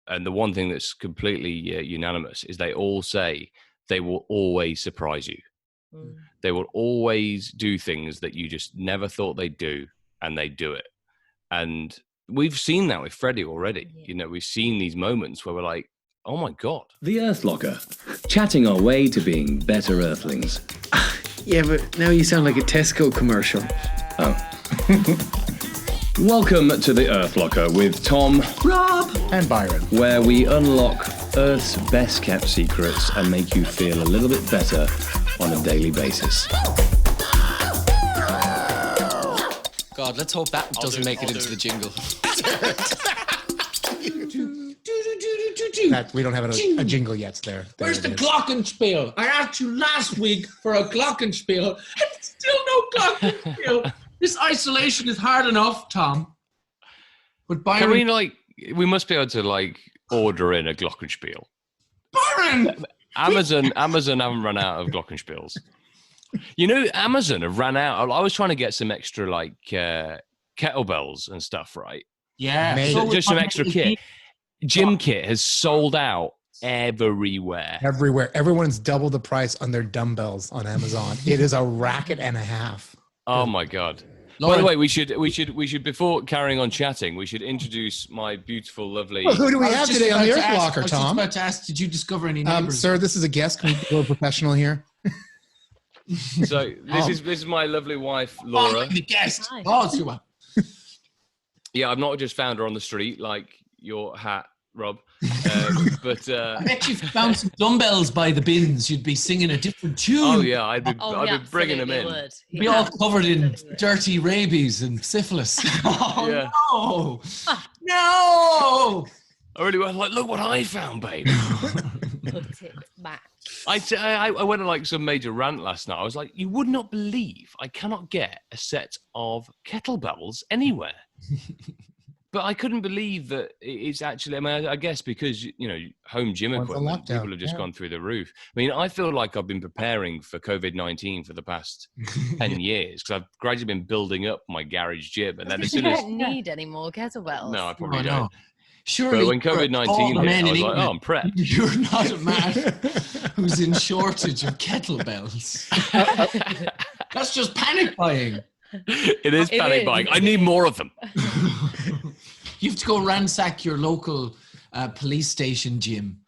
and the one thing that's completely unanimous is they all say they will always surprise you. They will always do things that you just never thought they'd do, and they do it. And we've seen that with Freddie already. We've seen these moments where we're like, oh my God. The Earth Locker, chatting our way to being better Earthlings. Yeah, but now you sound like a Tesco commercial. Oh. Welcome to the Earth Locker with Tom, Rob, and Byron, where we unlock Earth's best kept secrets and make you feel a little bit better on a daily basis. God, let's hope that doesn't make it into the jingle. That we don't have a jingle yet. There Where's the glockenspiel? I asked you last week for a glockenspiel, and still no glockenspiel. This isolation is hard enough, Tom. But Byron, Can we must be able to order in a glockenspiel. Byron, Amazon haven't run out of glockenspiels. Amazon have ran out. I was trying to get some extra kettlebells and stuff, right? Yeah, just some extra kit. Gym kit has sold out everywhere. Everywhere. Everyone's double the price on their dumbbells on Amazon. It is a racket and a half. Oh my God. By the way, we should before carrying on chatting, we should introduce my beautiful, lovely. Well, who do we have today on the Earth Locker, Tom? I was just about to ask, did you discover any neighbors? Sir, this is a guest. Can we go professional here? So this is my lovely wife, Laura. The guest. Yeah, I've not just found her on the street like your hat, Rob. But I bet you found some dumbbells by the bins. You'd be singing a different tune. Oh yeah, I'd be bringing them in. Be all covered in dirty rabies and syphilis. Oh yeah. No! No! I really was like, look what I found, babe. Put it back. I went on some major rant last night. I was like, you would not believe I cannot get a set of kettlebells anywhere. But I couldn't believe that it's actually, I guess because, home gym equipment, people have just gone through the roof. I mean, I feel like I've been preparing for COVID-19 for the past 10 years because I've gradually been building up my garage gym. And then as soon as... You don't need any more kettlebells. No, I probably don't. Surely, but when COVID-19 hit, I was like, I'm prepped. You're not a man who's in shortage of kettlebells. That's just panic buying. It is panic buying. I need more of them. You have to go ransack your local police station gym.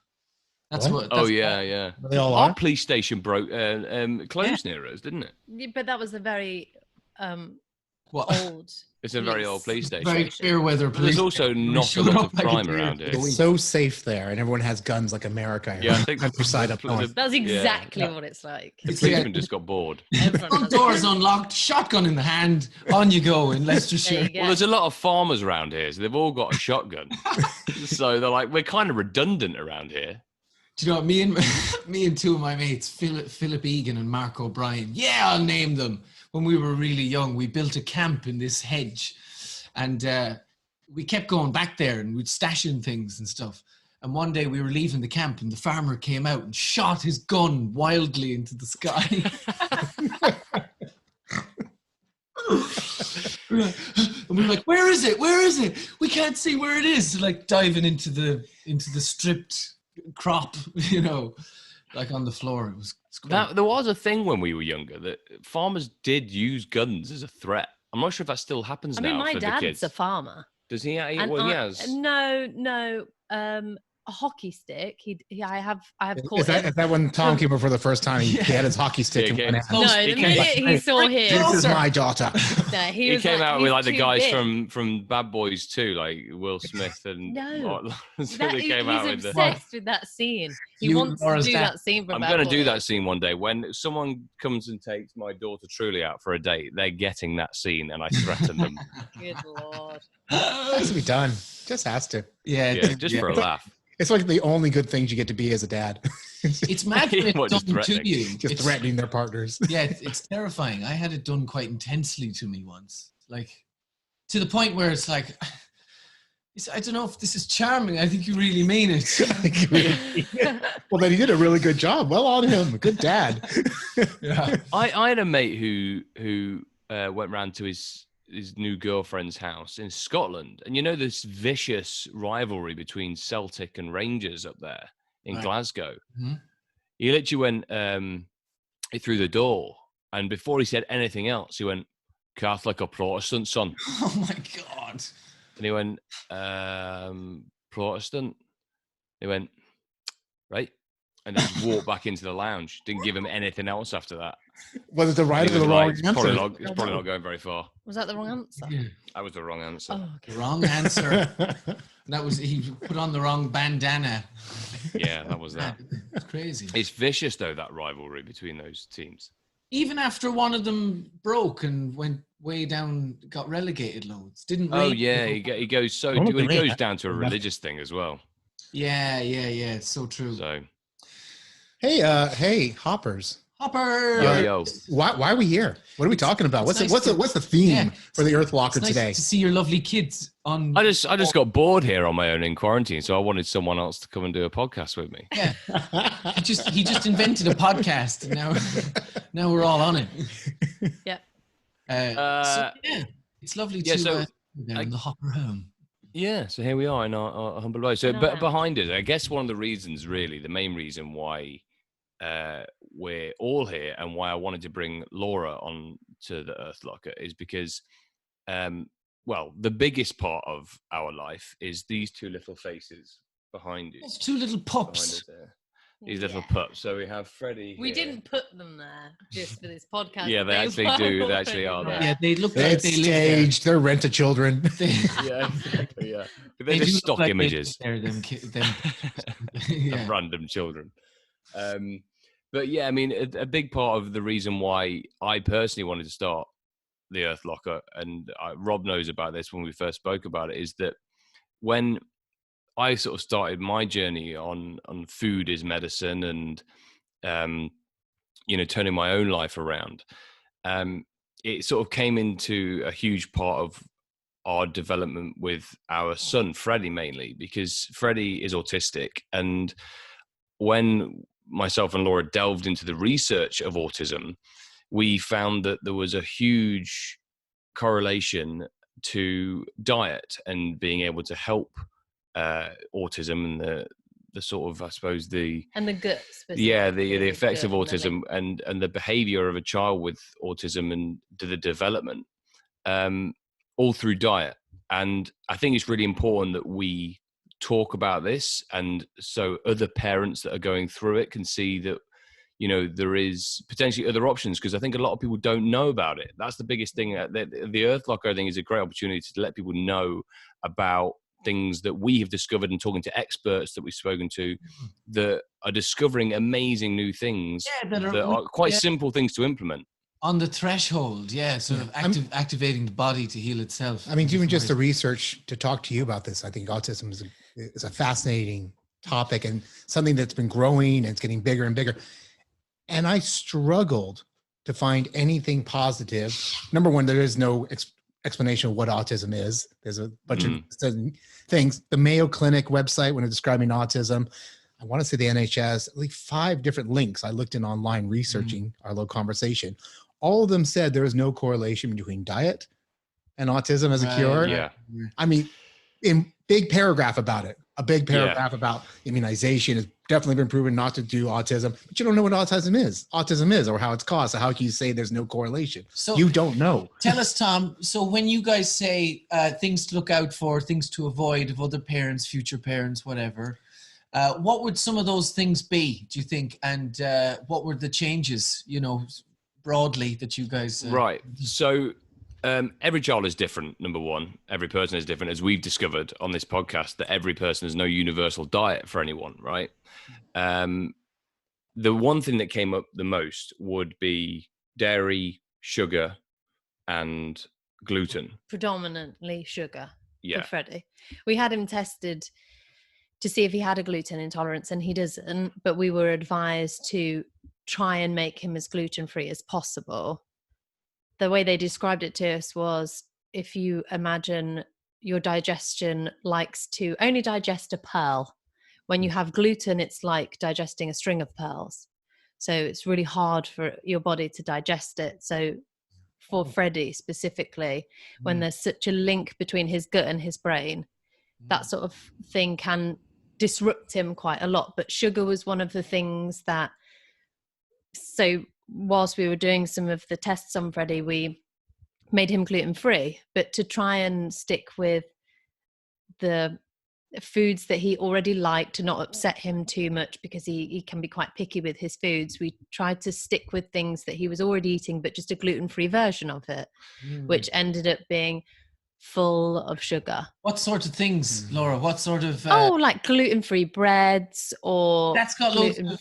That's what. Yeah. They all are. Our police station closed near us, didn't it? Yeah, but that was a very old. It's a very old police station. Very fair weather police. There's also not a lot of crime around here. It's so safe there, and everyone has guns like America. Yeah, I think countryside up north. That's exactly what it's like. The policeman just got bored. Front door's unlocked, shotgun in the hand, on you go in Leicestershire. Well, there's a lot of farmers around here, so they've all got a shotgun. So they're like, we're kind of redundant around here. Do you know what? Me and two of my mates, Philip Egan and Mark O'Brien. Yeah, I'll name them. When we were really young, we built a camp in this hedge, and we kept going back there, and we'd stash in things and stuff. And one day we were leaving the camp, and the farmer came out and shot his gun wildly into the sky. And we were like, "Where is it? Where is it? We can't see where it is." Like diving into the stripped crop, on the floor. It was. There was a thing when we were younger that farmers did use guns as a threat. I'm not sure if that still happens now. My for the kids. dad's a farmer. Does he? He has. No. A hockey stick. I have caught Is that when Tom came over for the first time? He had his hockey stick. No, the minute he saw him. This is my daughter. No, he came out with the guys from Bad Boys too, like Will Smith and. No, so they came out he's obsessed with that scene. He wants to do that scene for. I'm going to do that scene one day when someone comes and takes my daughter Truly out for a date. They're getting that scene, and I threaten them. Good Lord. Has to be done. Just has to. Yeah, just for a laugh. It's like the only good things you get to be as a dad. It's mad when it's done to you. Just threatening their partners. Yeah, it's terrifying. I had it done quite intensely to me once. Like, to the point where it's like, I don't know if this is charming. I think you really mean it. Well, then he did a really good job. Well on him. Good dad. Yeah. I had a mate who went round to his his new girlfriend's house in Scotland, and you know this vicious rivalry between Celtic and Rangers up there in Right. Glasgow. Mhm. He literally went through the door, and before he said anything else, he went, "Catholic or Protestant, son?" Oh my God. And he went, "Protestant." He went, "Right," and then walked back into the lounge. Didn't give him anything else after that. Was it the And right he or was the wrong like, "It's answer? probably not going very far." Was that the wrong answer? Yeah. That was the wrong answer. Oh, okay. The wrong answer. That was, he put on the wrong bandana. Yeah, that was that. It's crazy. It's vicious though, that rivalry between those teams. Even after one of them broke and went way down, got relegated loads. Didn't Oh rate yeah, people. he goes so Well, well, it yeah. goes down to a religious thing as well. Yeah. It's so true. So Hey, hoppers. Hopper. yo, Why are we here? What are we talking about? it's nice What's the theme yeah, for the Earth Locker It's nice today? to see your lovely kids on. I just got bored here on my own in quarantine, so I wanted someone else to come and do a podcast with me. Yeah. He just invented a podcast. Now we're all on it. Yep. So, yeah, it's lovely to so there in the Hopper home. Yeah, so here we are in our humble abode. So, In our but lounge. behind us, I guess one of the reasons, really, the main reason why we're all here and why I wanted to bring Laura on to the Earth Locker is because, well, the biggest part of our life is these two little faces behind you. It's two little Behind pups. us there. These little Yeah. pups. So we have Freddie. We here. didn't put them there just for this podcast. Yeah, they actually do. They actually are there. Yeah, they look They're like they live there. staged. They're rent-a-children. Yeah, exactly. Yeah, but They they're do just look stock like they images. live there, them Of yeah. random children. But yeah, I mean, a big part of the reason why I personally wanted to start the Earth Locker, and Rob knows about this when we first spoke about it, is that when I sort of started my journey on food as medicine and turning my own life around, it sort of came into a huge part of our development with our son Freddie, mainly because Freddie is autistic, and when myself and Laura delved into the research of autism, we found that there was a huge correlation to diet and being able to help autism and the sort of, I suppose, the gut. the effects of gut autism and the behavior of a child with autism and the development, all through diet. And I think it's really important that we talk about this, and so other parents that are going through it can see that there is potentially other options, because I think a lot of people don't know about it. That's the biggest thing. The Earth Locker, I think, is a great opportunity to let people know about things that we have discovered, and talking to experts that we've spoken to that are discovering amazing new things that are quite simple things to implement. On the threshold, sort of activating the body to heal itself. I mean, even just the research to talk to you about this, I think autism is a fascinating topic and something that's been growing and it's getting bigger and bigger. And I struggled to find anything positive. Number one, there is no explanation of what autism is. There's a bunch of things. The Mayo Clinic website, when they're describing autism, I want to say the NHS, at least 5 different links I looked in online researching our little conversation. All of them said there is no correlation between diet and autism as a cure. Yeah. I mean, in big paragraph about it, a big paragraph about immunization has definitely been proven not to do autism, but you don't know what autism is or how it's caused. So how can you say there's no correlation? So you don't know. Tell us, Tom, so when you guys say things to look out for, things to avoid of other parents, future parents, whatever, what would some of those things be, do you think? And what were the changes, broadly that you guys... Right. So every child is different, number one. Every person is different, as we've discovered on this podcast, that every person has no universal diet for anyone, right? The one thing that came up the most would be dairy, sugar, and gluten. Predominantly sugar Yeah. for Freddie. We had him tested to see if he had a gluten intolerance, and he doesn't, but we were advised to try and make him as gluten-free as possible. The way they described it to us was, if you imagine your digestion likes to only digest a pearl. When you have gluten, it's like digesting a string of pearls. So it's really hard for your body to digest it. So for Freddie specifically, when there's such a link between his gut and his brain. That sort of thing can disrupt him quite a lot. But sugar was one of the things that, so whilst we were doing some of the tests on Freddie, we made him gluten-free, but to try and stick with the foods that he already liked, to not upset him too much, because he can be quite picky with his foods, we tried to stick with things that he was already eating, but just a gluten-free version of it, which ended up being full of sugar. What sort of things, Laura? What sort of Like gluten-free breads, or that's got loads of,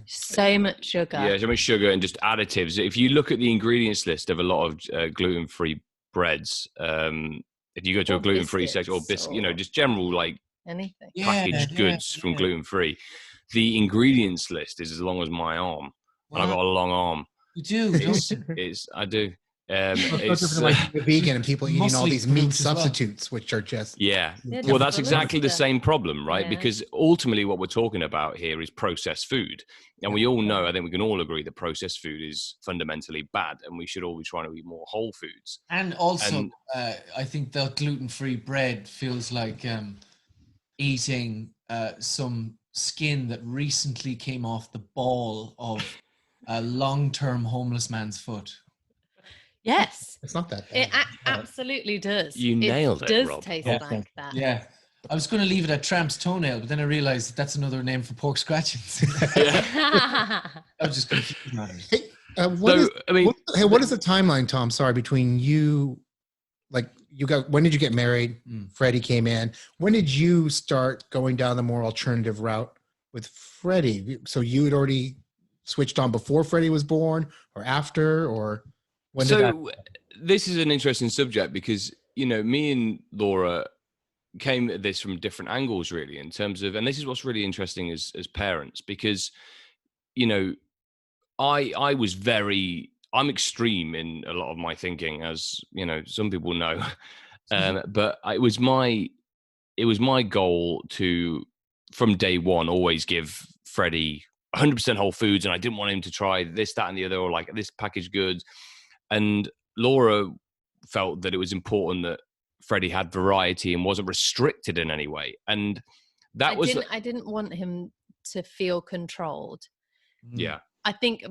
so much sugar. Yeah, so much sugar and just additives. If you look at the ingredients list of a lot of gluten-free breads, if you go to Or a gluten-free biscuits, section, or biscuit, just general like anything. packaged goods from gluten-free, the ingredients list is as long as my arm, and I've got a long arm. You do. I do. It's like being a vegan and people eating all these meat substitutes, which are just well, that's exactly the same problem, right? Yeah. Because ultimately what we're talking about here is processed food, and we all know, I think we can all agree, that processed food is fundamentally bad, and we should all be trying to eat more whole foods. And also, I think that gluten-free bread feels like eating some skin that recently came off the ball of a long-term homeless man's foot. Yes, it's not that bad. it absolutely does. You nailed it, does Rob. taste like that. Yeah. I was going to leave it at tramp's toenail, but then I realized that's another name for pork scratchings. I was just confused on it. Hey, what is the timeline, Tom? Sorry, between you, when did you get married? Freddie came in. When did you start going down the more alternative route with Freddie? So you had already switched on before Freddie was born, or after, or when did that? This is an interesting subject because, me and Laura came at this from different angles, really, in terms of, and this is what's really interesting as parents, because, I'm extreme in a lot of my thinking, as, some people know, but it was my goal to, from day one, always give Freddie 100% whole foods, and I didn't want him to try this, that, and the other, or like this packaged goods. And Laura felt that it was important that Freddie had variety and wasn't restricted in any way. And that I didn't want him to feel controlled. Yeah. I think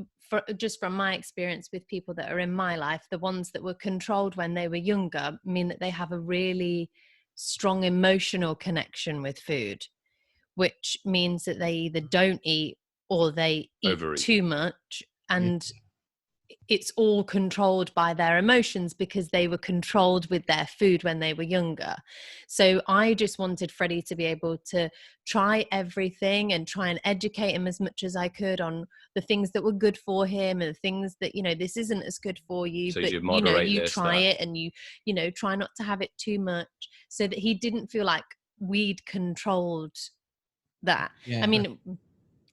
just from my experience with people that are in my life, the ones that were controlled when they were younger mean that they have a really strong emotional connection with food, which means that they either don't eat or they eat too much, and it's all controlled by their emotions because they were controlled with their food when they were younger. So I just wanted Freddie to be able to try everything and try and educate him as much as I could on the things that were good for him and the things that, this isn't as good for you, so but you try it, and you try not to have it too much, so that he didn't feel like we'd controlled that. I mean,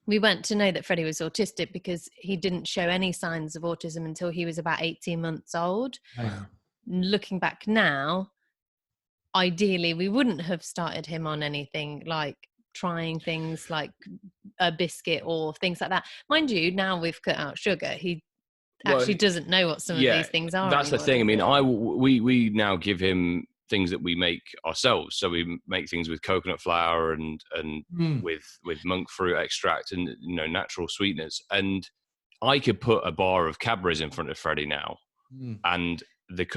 we went to know that Freddie was autistic because he didn't show any signs of autism until he was about 18 months old. Wow. Looking back now, ideally, we wouldn't have started him on anything like trying things like a biscuit or things like that. Mind you, now we've cut out sugar. He actually doesn't know what some of these things are. That's the thing. I mean, we now give him things that we make ourselves. So we make things with coconut flour and with monk fruit extract and natural sweeteners. And I could put a bar of Cadbury's in front of Freddie now, and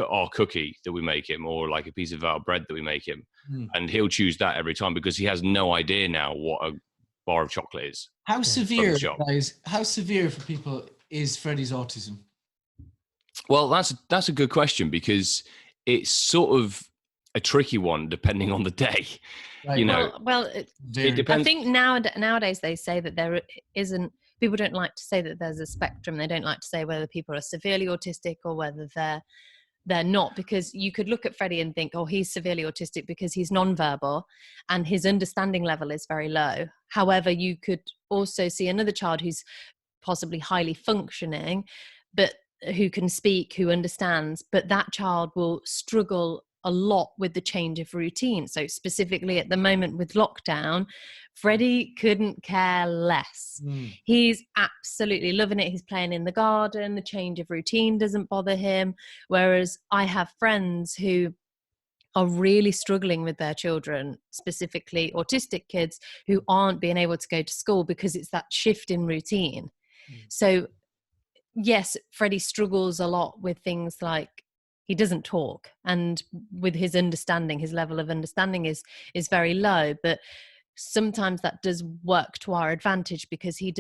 our cookie that we make him, or like a piece of our bread that we make him, and he'll choose that every time because he has no idea now what a bar of chocolate is. How severe, guys? How severe for people is Freddie's autism? Well, that's a good question, because it's sort of a tricky one depending on the day. Right. It depends. I think nowadays they say that there isn't, people don't like to say that there's a spectrum. They don't like to say whether people are severely autistic or whether they're not, because you could look at Freddie and think, oh, he's severely autistic because he's nonverbal and his understanding level is very low. However, you could also see another child who's possibly highly functioning, but who can speak, who understands, but that child will struggle a lot with the change of routine. So specifically at the moment with lockdown, Freddie couldn't care less. He's absolutely loving it. He's playing in the garden. The change of routine doesn't bother him. Whereas I have friends who are really struggling with their children, specifically autistic kids, who aren't being able to go to school because it's that shift in routine. So yes, Freddie struggles a lot with things like he doesn't talk, and with his understanding, his level of understanding is very low, but sometimes that does work to our advantage because he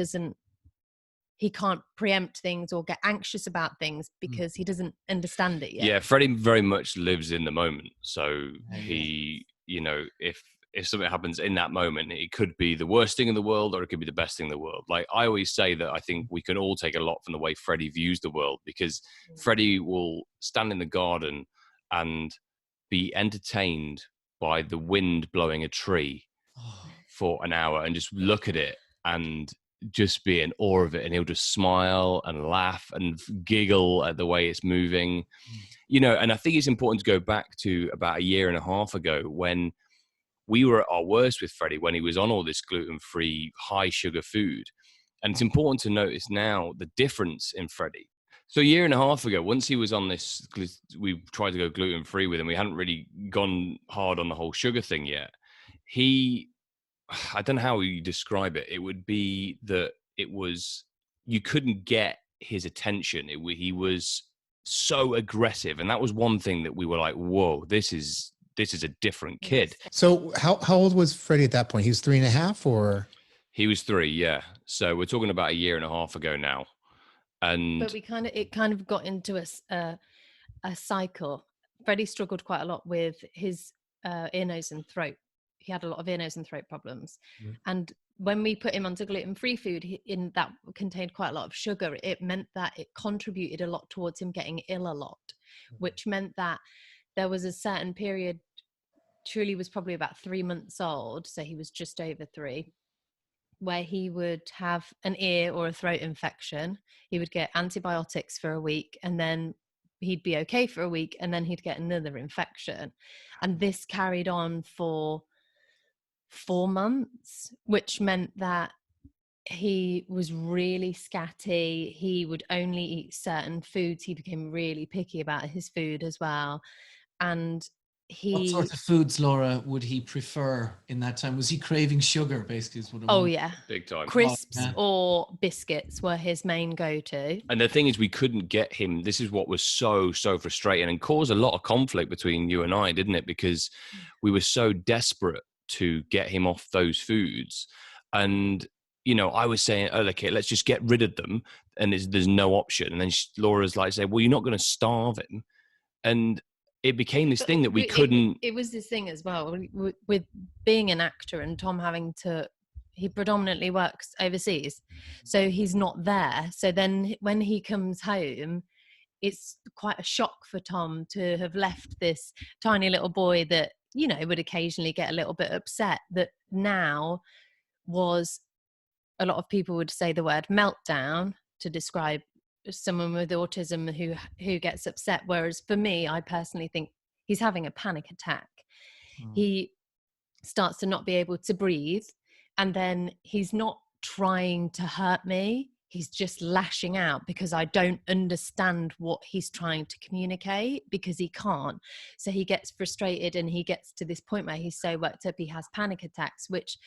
can't preempt things or get anxious about things because he doesn't understand it yet. Yeah, Freddie very much lives in the moment. So he, you know, if something happens in that moment, it could be the worst thing in the world or it could be the best thing in the world. Like I always say that I think we can all take a lot from the way Freddie views the world, because Freddie will stand in the garden and be entertained by the wind blowing a tree for an hour and just look at it and just be in awe of it, and he'll just smile and laugh and giggle at the way it's moving, you know. And I think it's important to go back to about a year and a half ago when we were at our worst with Freddie, when he was on all this gluten-free, high sugar food. And it's important to notice now the difference in Freddie. So a year and a half ago, once he was on this, we tried to go gluten-free with him. We hadn't really gone hard on the whole sugar thing yet. I don't know how you describe it. It would be that you couldn't get his attention. He was so aggressive. And that was one thing that we were like, whoa, this is a different kid. So how old was Freddie at that point? He was 3.5 or? He was 3, yeah. So we're talking about a year and a half ago now. And but it kind of got into a cycle. Freddie struggled quite a lot with his ear, nose and throat. He had a lot of ear, nose and throat problems. And when we put him onto gluten-free food in that contained quite a lot of sugar, it meant that it contributed a lot towards him getting ill a lot, which meant that there was a certain period, Truly was probably about 3 months old, so he was just over 3, where he would have an ear or a throat infection. He would get antibiotics for a week, and then he'd be okay for a week, and then he'd get another infection. And this carried on for 4 months, which meant that he was really scatty. He would only eat certain foods. He became really picky about his food as well. And what sort of foods, Laura, would he prefer in that time? Was he craving sugar, basically? Is what oh yeah, big time. Crisps or biscuits were his main go-to. And the thing is, we couldn't get him. This is what was so frustrating and caused a lot of conflict between you and I, didn't it? Because we were so desperate to get him off those foods. And you know, I was saying, oh, okay, let's just get rid of them, and there's no option. And then Laura's like, say, well, you're not going to starve him. And it became this thing that we couldn't. It was this thing as well with being an actor, and Tom he predominantly works overseas, so he's not there. So then when he comes home, it's quite a shock for Tom to have left this tiny little boy that, you know, would occasionally get a little bit upset, that now was, a lot of people would say the word meltdown to describe someone with autism who gets upset, whereas for me, I personally think he's having a panic attack. He starts to not be able to breathe, and then he's not trying to hurt me, he's just lashing out because I don't understand what he's trying to communicate, because he can't. So he gets frustrated, and he gets to this point where he's so worked up he has panic attacks, which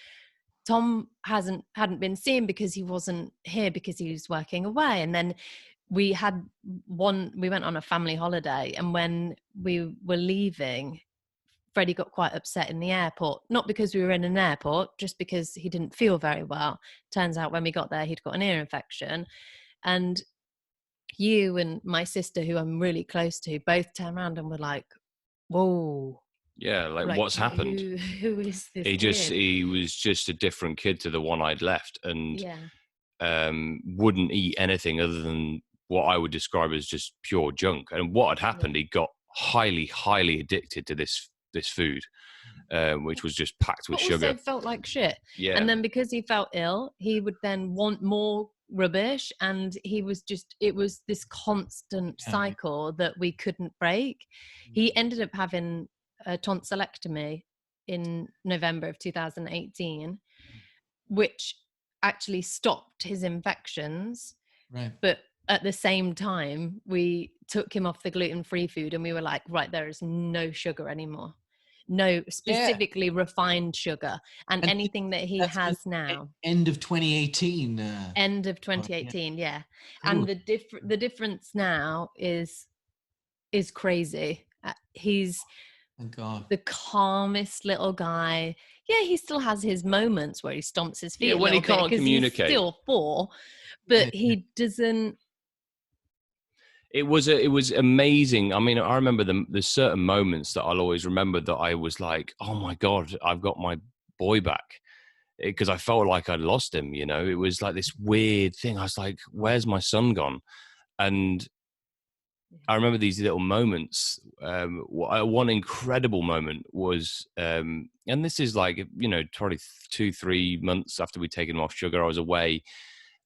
Tom hadn't been seeing because he wasn't here, because he was working away. And then we went on a family holiday, and when we were leaving, Freddie got quite upset in the airport, not because we were in an airport, just because he didn't feel very well. Turns out when we got there, he'd got an ear infection. And you and my sister, who I'm really close to, both turned around and were like, whoa. Yeah, like what's happened? Who is this He was just a different kid to the one I'd left, and wouldn't eat anything other than what I would describe as just pure junk. And what had happened, he got highly addicted to this food, which was just packed with sugar. Also felt like shit. Yeah. And then because he felt ill, he would then want more rubbish, and it was this constant cycle that we couldn't break. He ended up having a tonsillectomy in November of 2018, which actually stopped his infections. Right. But at the same time, we took him off the gluten-free food, and we were like, right, there is no sugar anymore. No, specifically refined sugar. And anything that he has now. End of 2018. End of 2018, yeah. Cool. And the difference now is crazy. He's Thank God. the calmest little guy. Yeah, he still has his moments where he stomps his feet when he can't communicate. He's still 4, but he doesn't. It was amazing. I mean, I remember there's certain moments that I'll always remember that I was like, oh my God, I've got my boy back. Because I felt like I'd lost him, you know. It was like this weird thing. I was like, where's my son gone? And I remember these little moments. One incredible moment was, and this is like, you know, probably 2-3 months after we'd taken him off sugar, I was away,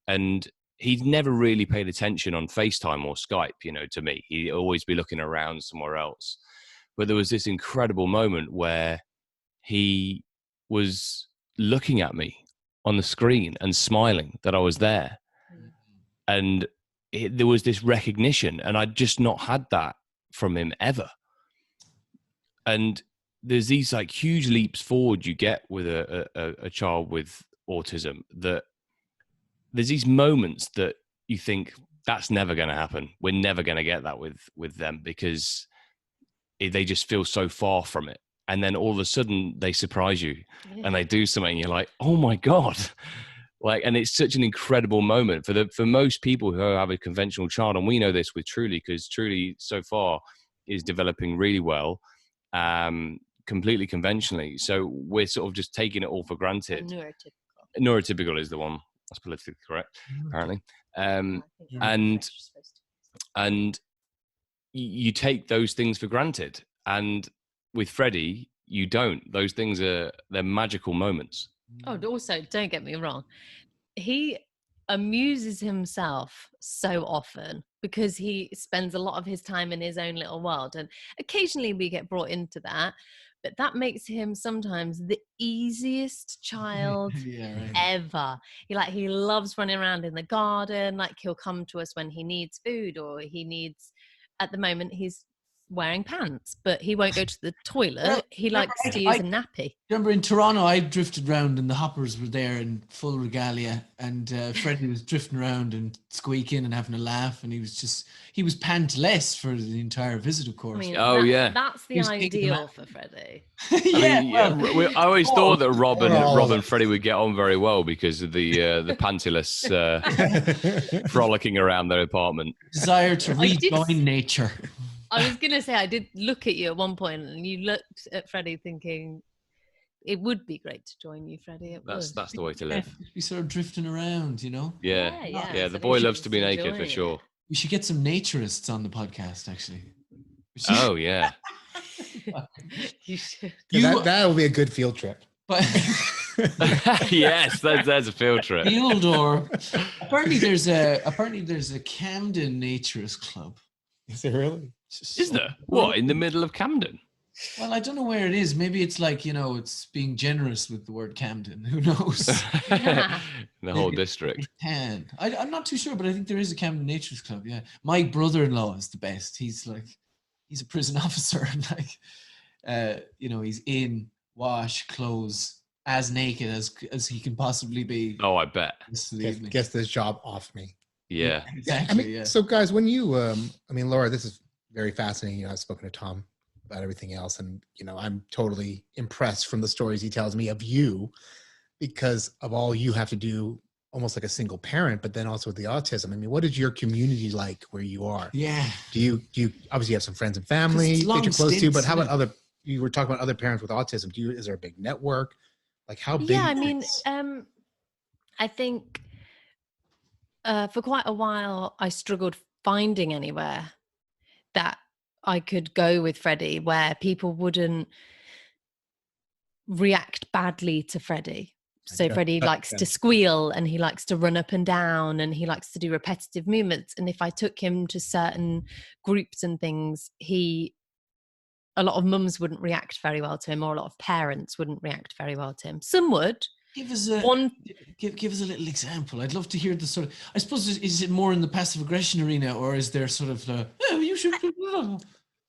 and he'd never really paid attention on FaceTime or Skype, you know, to me. He'd always be looking around somewhere else. But there was this incredible moment where he was looking at me on the screen and smiling that I was there. And there was this recognition, and I'd just not had that from him ever. And there's these like huge leaps forward you get with a child with autism, that there's these moments that you think that's never going to happen. We're never going to get that with them, because they just feel so far from it. And then all of a sudden they surprise you and they do something, and you're like, oh my God. Like, and it's such an incredible moment for most people who have a conventional child. And we know this with Truly, because Truly so far is developing really well, completely conventionally. So we're sort of just taking it all for granted. Neurotypical is the one that's politically correct, apparently. And you take those things for granted. And with Freddie, you don't. Those things they're magical moments. Oh, also, don't get me wrong. He amuses himself so often because he spends a lot of his time in his own little world. And occasionally we get brought into that. But that makes him sometimes the easiest child ever. He loves running around in the garden. Like, he'll come to us when he needs food, or at the moment he's wearing pants, but he won't go to the toilet. He likes to use a nappy. Remember in Toronto, I drifted around and the hoppers were there in full regalia, and Freddie was drifting around and squeaking and having a laugh, and he was pantless for the entire visit, of course. I mean, that's the ideal for Freddie. I always thought that Rob and Freddie would get on very well because of the pantyless frolicking around their apartment. Desire to rejoin nature. I was going to say, I did look at you at one point, and you looked at Freddie thinking, it would be great to join you, Freddie. That's the way to live. Be sort of drifting around, you know? Yeah, the boy loves to be naked, for sure. We should get some naturists on the podcast, actually. Oh, yeah. You should. That'll be a good field trip. But yes, there's a field trip. Field, or apparently there's a Camden Naturist Club. Is there really? Is there? What, in the middle of Camden? Well, I don't know where it is. Maybe it's like, you know, it's being generous with the word Camden. Who knows? The whole district. I'm not too sure, but I think there is a Camden Naturist Club. Yeah, my brother-in-law is the best. He's a prison officer, and you know, he's in wash clothes, as naked as he can possibly be. Oh, I bet. Gets this job off me. Yeah, exactly. So, guys, when you, Laura, this is very fascinating. You know, I've spoken to Tom about everything else, and you know, I'm totally impressed from the stories he tells me of you, because of all you have to do, almost like a single parent, but then also with the autism. I mean, what is your community like where you are? Yeah. Do you obviously have some friends and family that you're close to, but how about other? You were talking about other parents with autism. Is there a big network? Like, how big? Yeah, I mean, I think. For quite a while, I struggled finding anywhere that I could go with Freddie where people wouldn't react badly to Freddie. So Freddie likes to squeal, and he likes to run up and down, and he likes to do repetitive movements. And if I took him to certain groups and things, a lot of mums wouldn't react very well to him, or a lot of parents wouldn't react very well to him. Some would. Give us a little example. I'd love to hear the sort of. I suppose is it more in the passive aggression arena, or is there sort of the you should, No,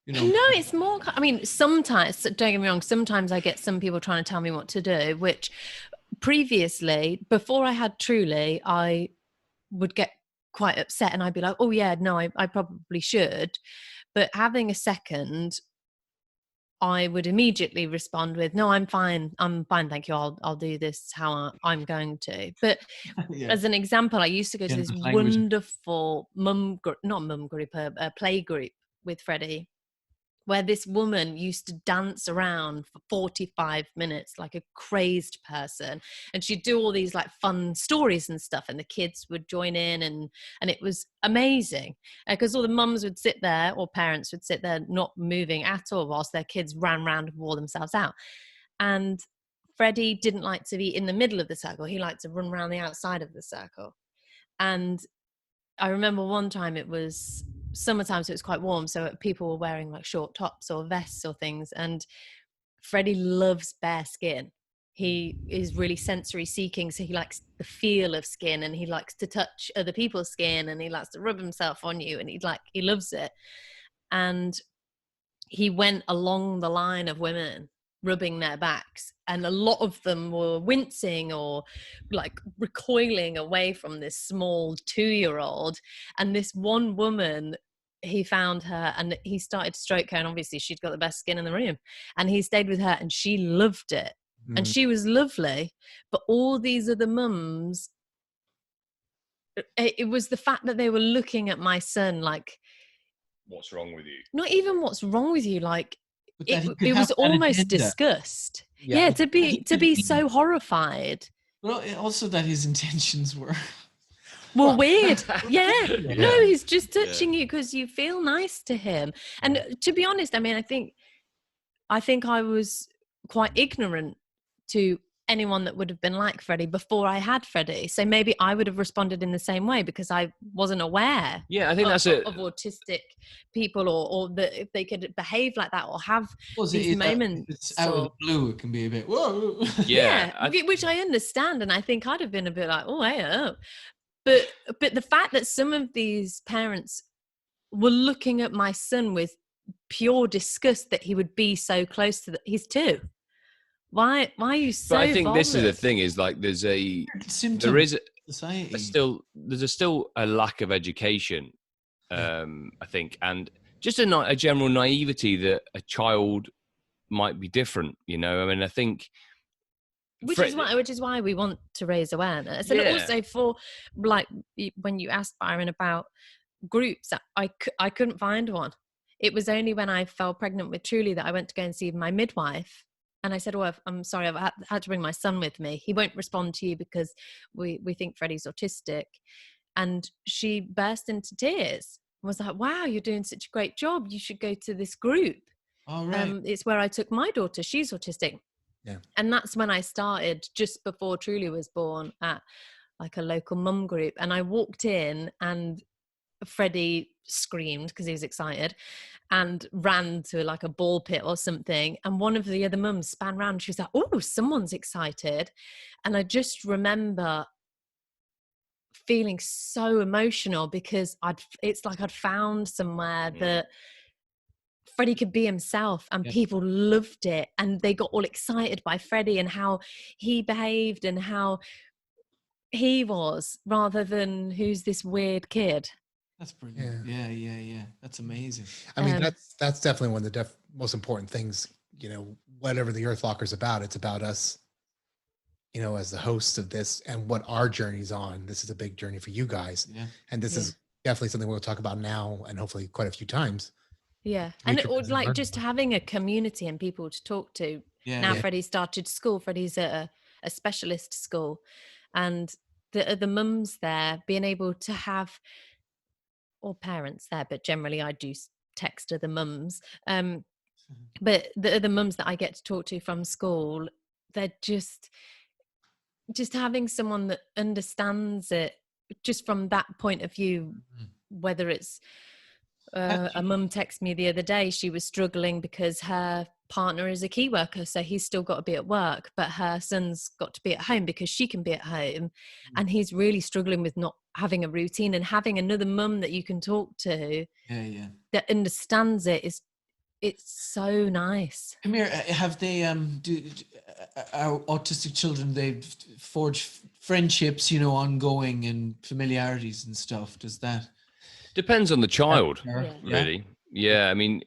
it's more. I mean, sometimes. Don't get me wrong. Sometimes I get some people trying to tell me what to do, which previously, before I had Truly, I would get quite upset, and I'd be like, "Oh yeah, no, I probably should." But having a second, I would immediately respond with, "No, I'm fine, thank you. I'll do this how I'm going to." But as an example, I used to go to this wonderful play group with Freddie, where this woman used to dance around for 45 minutes like a crazed person, and she'd do all these like fun stories and stuff, and the kids would join in, and it was amazing because all the mums would sit there, or parents would sit there not moving at all whilst their kids ran around and wore themselves out. And Freddie didn't like to be in the middle of the circle. He liked to run around the outside of the circle. And I remember one time, it was summertime, so it was quite warm, so people were wearing like short tops or vests or things, and Freddie loves bare skin. He is really sensory seeking, so he likes the feel of skin, and he likes to touch other people's skin, and he likes to rub himself on you, and he loves it. And he went along the line of women rubbing their backs, and a lot of them were wincing or like recoiling away from this small 2-year-old. And this one woman, he found her and he started to stroke her, and obviously she'd got the best skin in the room, and he stayed with her, and she loved it. And she was lovely. But all these other mums, it was the fact that they were looking at my son like, what's wrong with you? Not even what's wrong with you, like it was almost disgust. Yeah, to be so horrified. Well, also that his intentions were weird. Yeah. No, he's just touching you because you feel nice to him. And to be honest, I mean, I think I was quite ignorant to anyone that would have been like Freddie before I had Freddie. So maybe I would have responded in the same way because I wasn't aware. Yeah, I think that's it. Of autistic people, or that if they could behave like that or have these moments. It's out of the blue, it can be a bit, whoa. Yeah, which I understand. And I think I'd have been a bit like, oh, hey, oh. But the fact that some of these parents were looking at my son with pure disgust that he would be so close to he's 2. Why are you so But I think bothered? this is the thing, is like there's still a lack of education, I think, and just a general naivety that a child might be different, you know. I mean, I think which is why we want to raise awareness. And also for, like, when you asked Byron about groups, I couldn't find one. It was only when I fell pregnant with Truly that I went to go and see my midwife. And I said, "Oh, I'm sorry, I've had to bring my son with me. He won't respond to you because we think Freddie's autistic." And she burst into tears and was like, "Wow, you're doing such a great job. You should go to this group." All right. It's where I took my daughter. She's autistic. Yeah. And that's when I started, just before Truly was born, at like a local mum group. And I walked in and Freddie screamed because he was excited and ran to like a ball pit or something, and one of the other mums span around. She was like, "Oh, someone's excited." And I just remember feeling so emotional because it's like I'd found somewhere that Freddie could be himself, and people loved it, and they got all excited by Freddie and how he behaved and how he was, rather than who's this weird kid. That's brilliant. Yeah. That's amazing. I mean, that's definitely one of the most important things, you know, whatever the Earth Walker's about, it's about us, you know, as the hosts of this and what our journey's on. This is a big journey for you guys. Yeah. And this is definitely something we'll talk about now and hopefully quite a few times. Yeah. And it would, like, just having a community and people to talk to. Now Freddie started school. Freddie's at a specialist school, and the mums there, being able to have, or parents there, but generally I do text other mums. But the mums that I get to talk to from school, they're just, just having someone that understands it just from that point of view, whether it's a mum texted me the other day, she was struggling because her partner is a key worker, so he's still got to be at work, but her son's got to be at home because she can be at home, and he's really struggling with not having a routine, and having another mum that you can talk to that understands it is, it's so nice. Come here. Have they our autistic children? They forge friendships, you know, ongoing, and familiarities and stuff. Does that Depends on the child, Yeah. really. Yeah, I mean,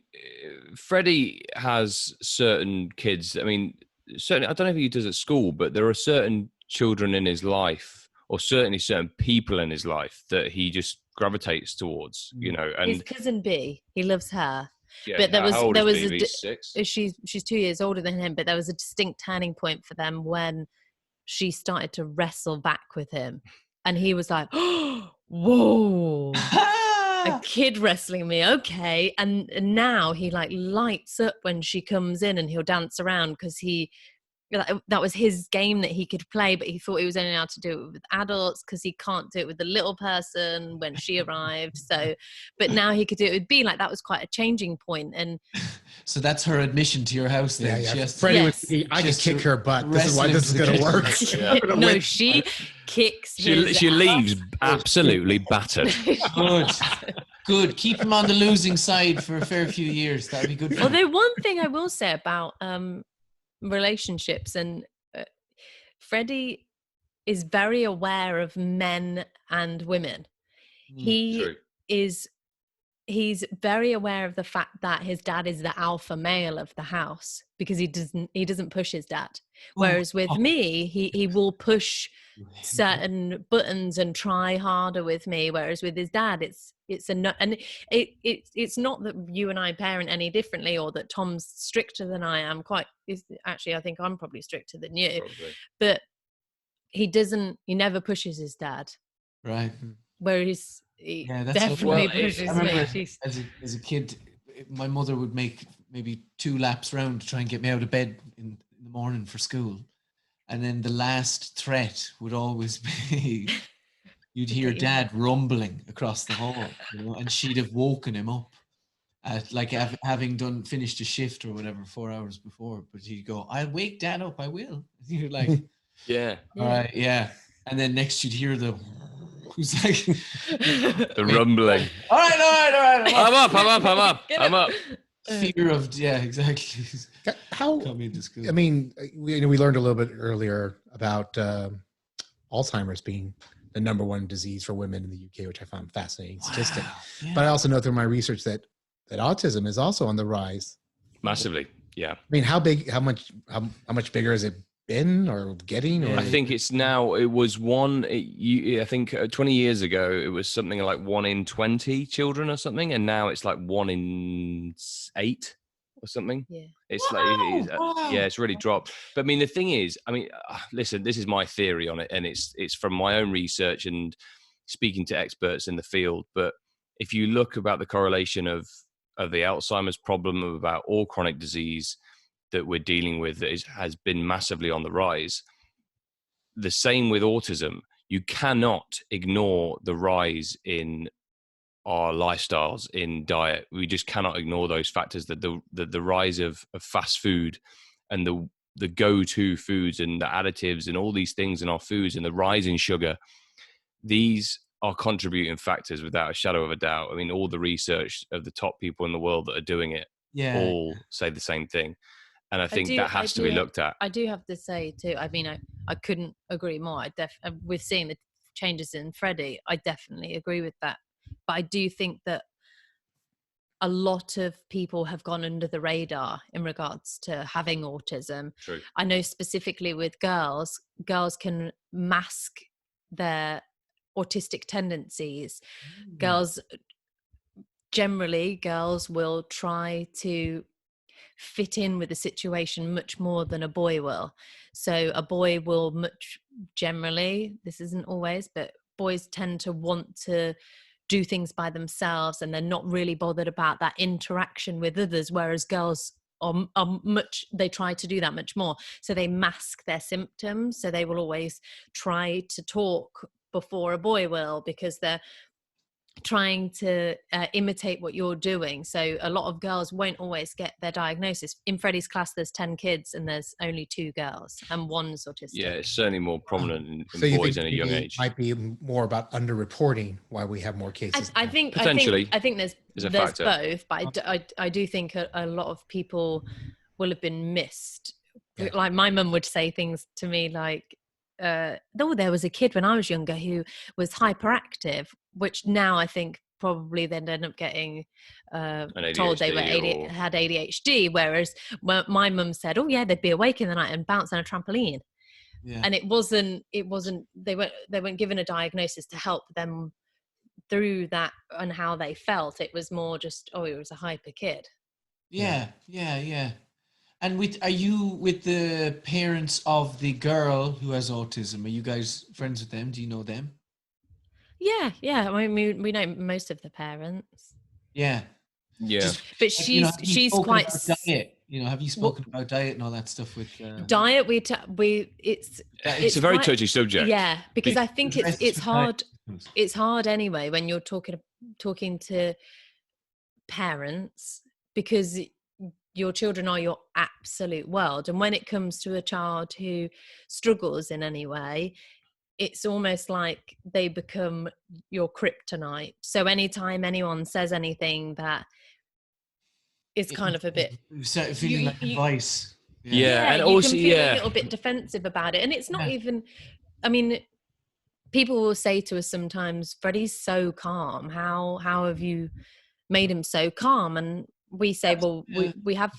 Freddie has certain kids. I mean, certainly, I don't know if he does at school, but there are certain children in his life, or certainly certain people in his life, that he just gravitates towards. You know, and His cousin B, he loves her. yeah, But there how old was is a He's 6. she's 2 years older than him, but there was a distinct turning point for them when she started to wrestle back with him, and he was like, oh, whoa, a kid wrestling me, okay. And now he like lights up when she comes in, and he'll dance around because that was his game that he could play, but he thought he was only allowed to do it with adults because he can't do it with the little person when she arrived. So, but now he could do it with B. Like, that was quite a changing point. And so that's her admission to your house then. Yeah. She has to- Freddie Yes. I can Just kick her butt. This is why wrestling this is to the going to kitchen. work. no, she kicks his She ass. leaves absolutely battered. Good. Good. Keep him on the losing side for a fair few years. That'd be good for him. Although one thing I will say about relationships, and Freddie is very aware of men and women. True. He's very aware of the fact that his dad is the alpha male of the house, because he doesn't push his dad. Whereas with me, he will push certain buttons and try harder with me. Whereas with his dad, it's a no, and it's not that you and I parent any differently, or that Tom's stricter than I am. Actually, I think I'm probably stricter than you. Probably. But he never pushes his dad. Right. Whereas he Yeah, that's definitely okay. pushes I remember me. as a kid, my mother would make maybe 2 laps round to try and get me out of bed in the morning for school. And then the last threat would always be, you'd hear Dad rumbling across the hall, you know, and she'd have woken him up at like having finished a shift or whatever 4 hours before. But he'd go, "I'll wake Dad up, I will." And you're like, Yeah. all right, yeah. And then next you'd hear the, who's like, The rumbling. all right. I'm up. Fear of, yeah, exactly. How, Coming to school. I mean, we learned a little bit earlier about Alzheimer's being the #1 disease for women in the UK, which I found a fascinating statistic. Yeah. But I also know through my research that autism is also on the rise. Massively. Yeah. I mean, how much bigger has it been or getting? Or I think it's now, it was I think 20 years ago, it was something like 1 in 20 children or something. And now it's like 1 in 8 or something. Yeah. It's yeah, it's really dropped. But I mean, the thing is, listen, this is my theory on it, and it's from my own research and speaking to experts in the field. But if you look about the correlation of the Alzheimer's problem, of about all chronic disease that we're dealing with, that has been massively on the rise. The same with autism. You cannot ignore the rise in our lifestyles, in diet. We just cannot ignore those factors, that the rise of fast food and the go-to foods and the additives and all these things in our foods, and the rise in sugar. These are contributing factors without a shadow of a doubt. I mean, all the research of the top people in the world that are doing it all say the same thing. And I think that has to be looked at. I do have to say too, I mean, I couldn't agree more. With seeing the changes in Freddie, I definitely agree with that. But I do think that a lot of people have gone under the radar in regards to having autism. True. I know specifically with girls can mask their autistic tendencies. Girls will try to fit in with the situation much more than a boy will. So a boy will generally, this isn't always, but boys tend to want to do things by themselves, and they're not really bothered about that interaction with others, whereas girls they try to do that much more. So they mask their symptoms. So they will always try to talk before a boy will, because they're trying to imitate what you're doing. So a lot of girls won't always get their diagnosis. In Freddie's class, there's 10 kids and there's only 2 girls and one's autistic. Yeah, it's certainly more prominent in So you boys think in a young maybe age. it might be more about underreporting why we have more cases. I think Potentially, I think there's is a factor. both, but I do think a lot of people will have been missed. Yeah. Like my mum would say things to me like, though there was a kid when I was younger who was hyperactive, which now I think probably they'd end up getting told they had ADHD, whereas my mum said, oh yeah, they'd be awake in the night and bounce on a trampoline. Yeah. And it wasn't they weren't given a diagnosis to help them through that and how they felt. It was more just, oh, it was a hyper kid. Yeah. And are you with the parents of the girl who has autism? Are you guys friends with them? Do you know them? Yeah. I mean, we know most of the parents. Yeah. But she's quite diet. Have you spoken about diet and all that stuff with diet? It's a very touchy subject. Yeah, because I think it's hard. It's hard anyway when you're talking to parents, because your children are your absolute world, and when it comes to a child who struggles in any way, it's almost like they become your kryptonite. So anytime anyone says anything that is kind of a bit feeling like advice. Yeah, and you also can feel a little bit defensive about it, and it's not even. I mean, people will say to us sometimes, "Freddie's so calm. How have you made him so calm?" And we say, "Well, we have."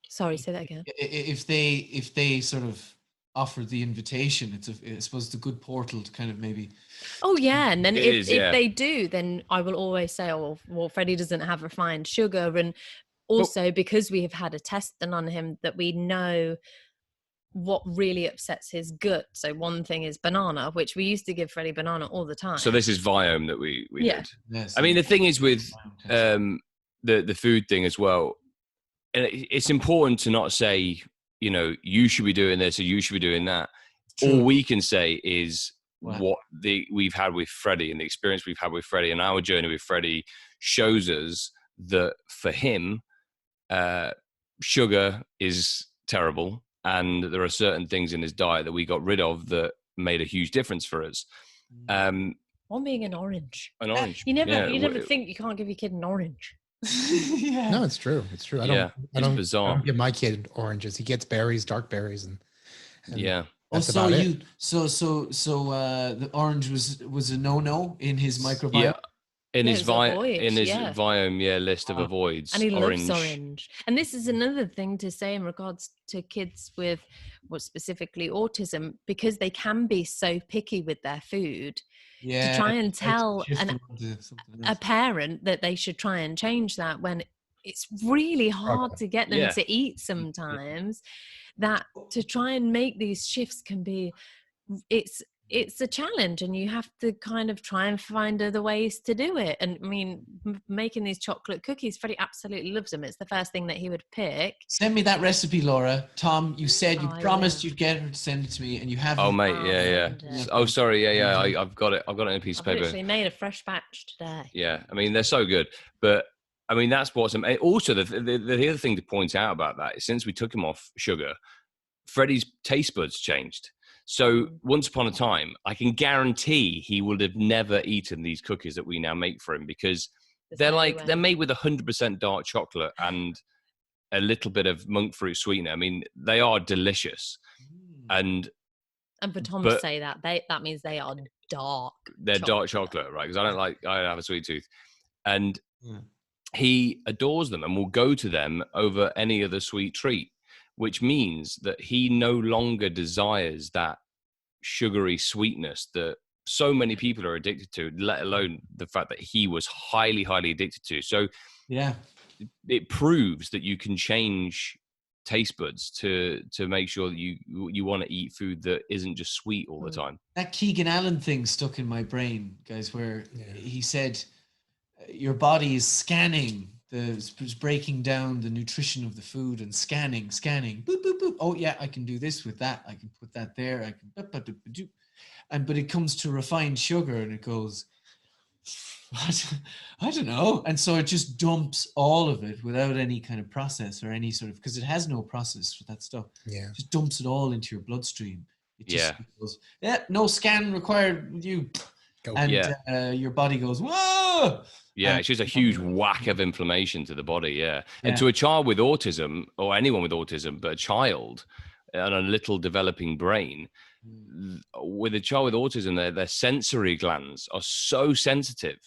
Sorry, say that again. If they sort of offer the invitation, I suppose it's a good portal to kind of maybe. Oh yeah, and then if they do, then I will always say, "Oh, well, Freddie doesn't have refined sugar," and also because we have had a test done on him that we know what really upsets his gut. So one thing is banana, which we used to give Freddie banana all the time. So this is Viome that we did. Yes. I mean, the thing is with the food thing as well, and it's important to not say, you should be doing this or you should be doing that. True. All we can say is Wow. what we've had with Freddie, and the experience we've had with Freddie, and our journey with Freddie shows us that for him, sugar is terrible, and there are certain things in his diet that we got rid of that made a huge difference for us. One being an orange. An orange. You never think you can't give your kid an orange. Yeah. No, it's true. It's true. I don't give my kid oranges. He gets berries, dark berries, and that's about it. The orange was a no in his microbiome. Yeah. In his Viome list of avoids, and he loves orange. And this is another thing to say in regards to kids with specifically autism, because they can be so picky with their food. Yeah, to try and tell a parent that they should try and change that, when it's really hard to get them to eat sometimes. That to try and make these shifts can be, it's a challenge, and you have to kind of try and find other ways to do it. And I mean, making these chocolate cookies, Freddie absolutely loves them. It's the first thing that he would pick. Send me that recipe, Laura. Tom, you said you promised you'd get her to send it to me, and you haven't. Oh mate, oh sorry, I've got it in a piece of paper. I literally made a fresh batch today. Yeah, I mean they're so good, but I mean that's what's also the other thing to point out about that is, since we took him off sugar, Freddie's taste buds changed. So once upon a time, I can guarantee he would have never eaten these cookies that we now make for him, because they're made with 100% dark chocolate and a little bit of monk fruit sweetener. I mean, they are delicious. And for Tom to say that means they are dark. They're dark chocolate, right? Because I have a sweet tooth. And he adores them and will go to them over any other sweet treat, which means that he no longer desires that sugary sweetness that so many people are addicted to, let alone the fact that he was highly, highly addicted to. So it proves that you can change taste buds to make sure that you want to eat food that isn't just sweet all the time. That Keegan Allen thing stuck in my brain, guys, where he said your body is scanning was breaking down the nutrition of the food and scanning, boop, boop, boop. Oh yeah, I can do this with that. I can put that there. I can, boop, boop, boop, boop, boop. But it comes to refined sugar and it goes, I don't know. And so it just dumps all of it without any kind of process or any sort of, because it has no process for that stuff. Yeah. Just dumps it all into your bloodstream. It just Yeah. goes, yeah, no scan required with you. Go. And Yeah. your body goes, whoa. Yeah, And- it's just a huge whack of inflammation to the body. Yeah. And Yeah. to a child with autism, or anyone with autism, but a child and a little developing brain, with a child with autism, their sensory glands are so sensitive.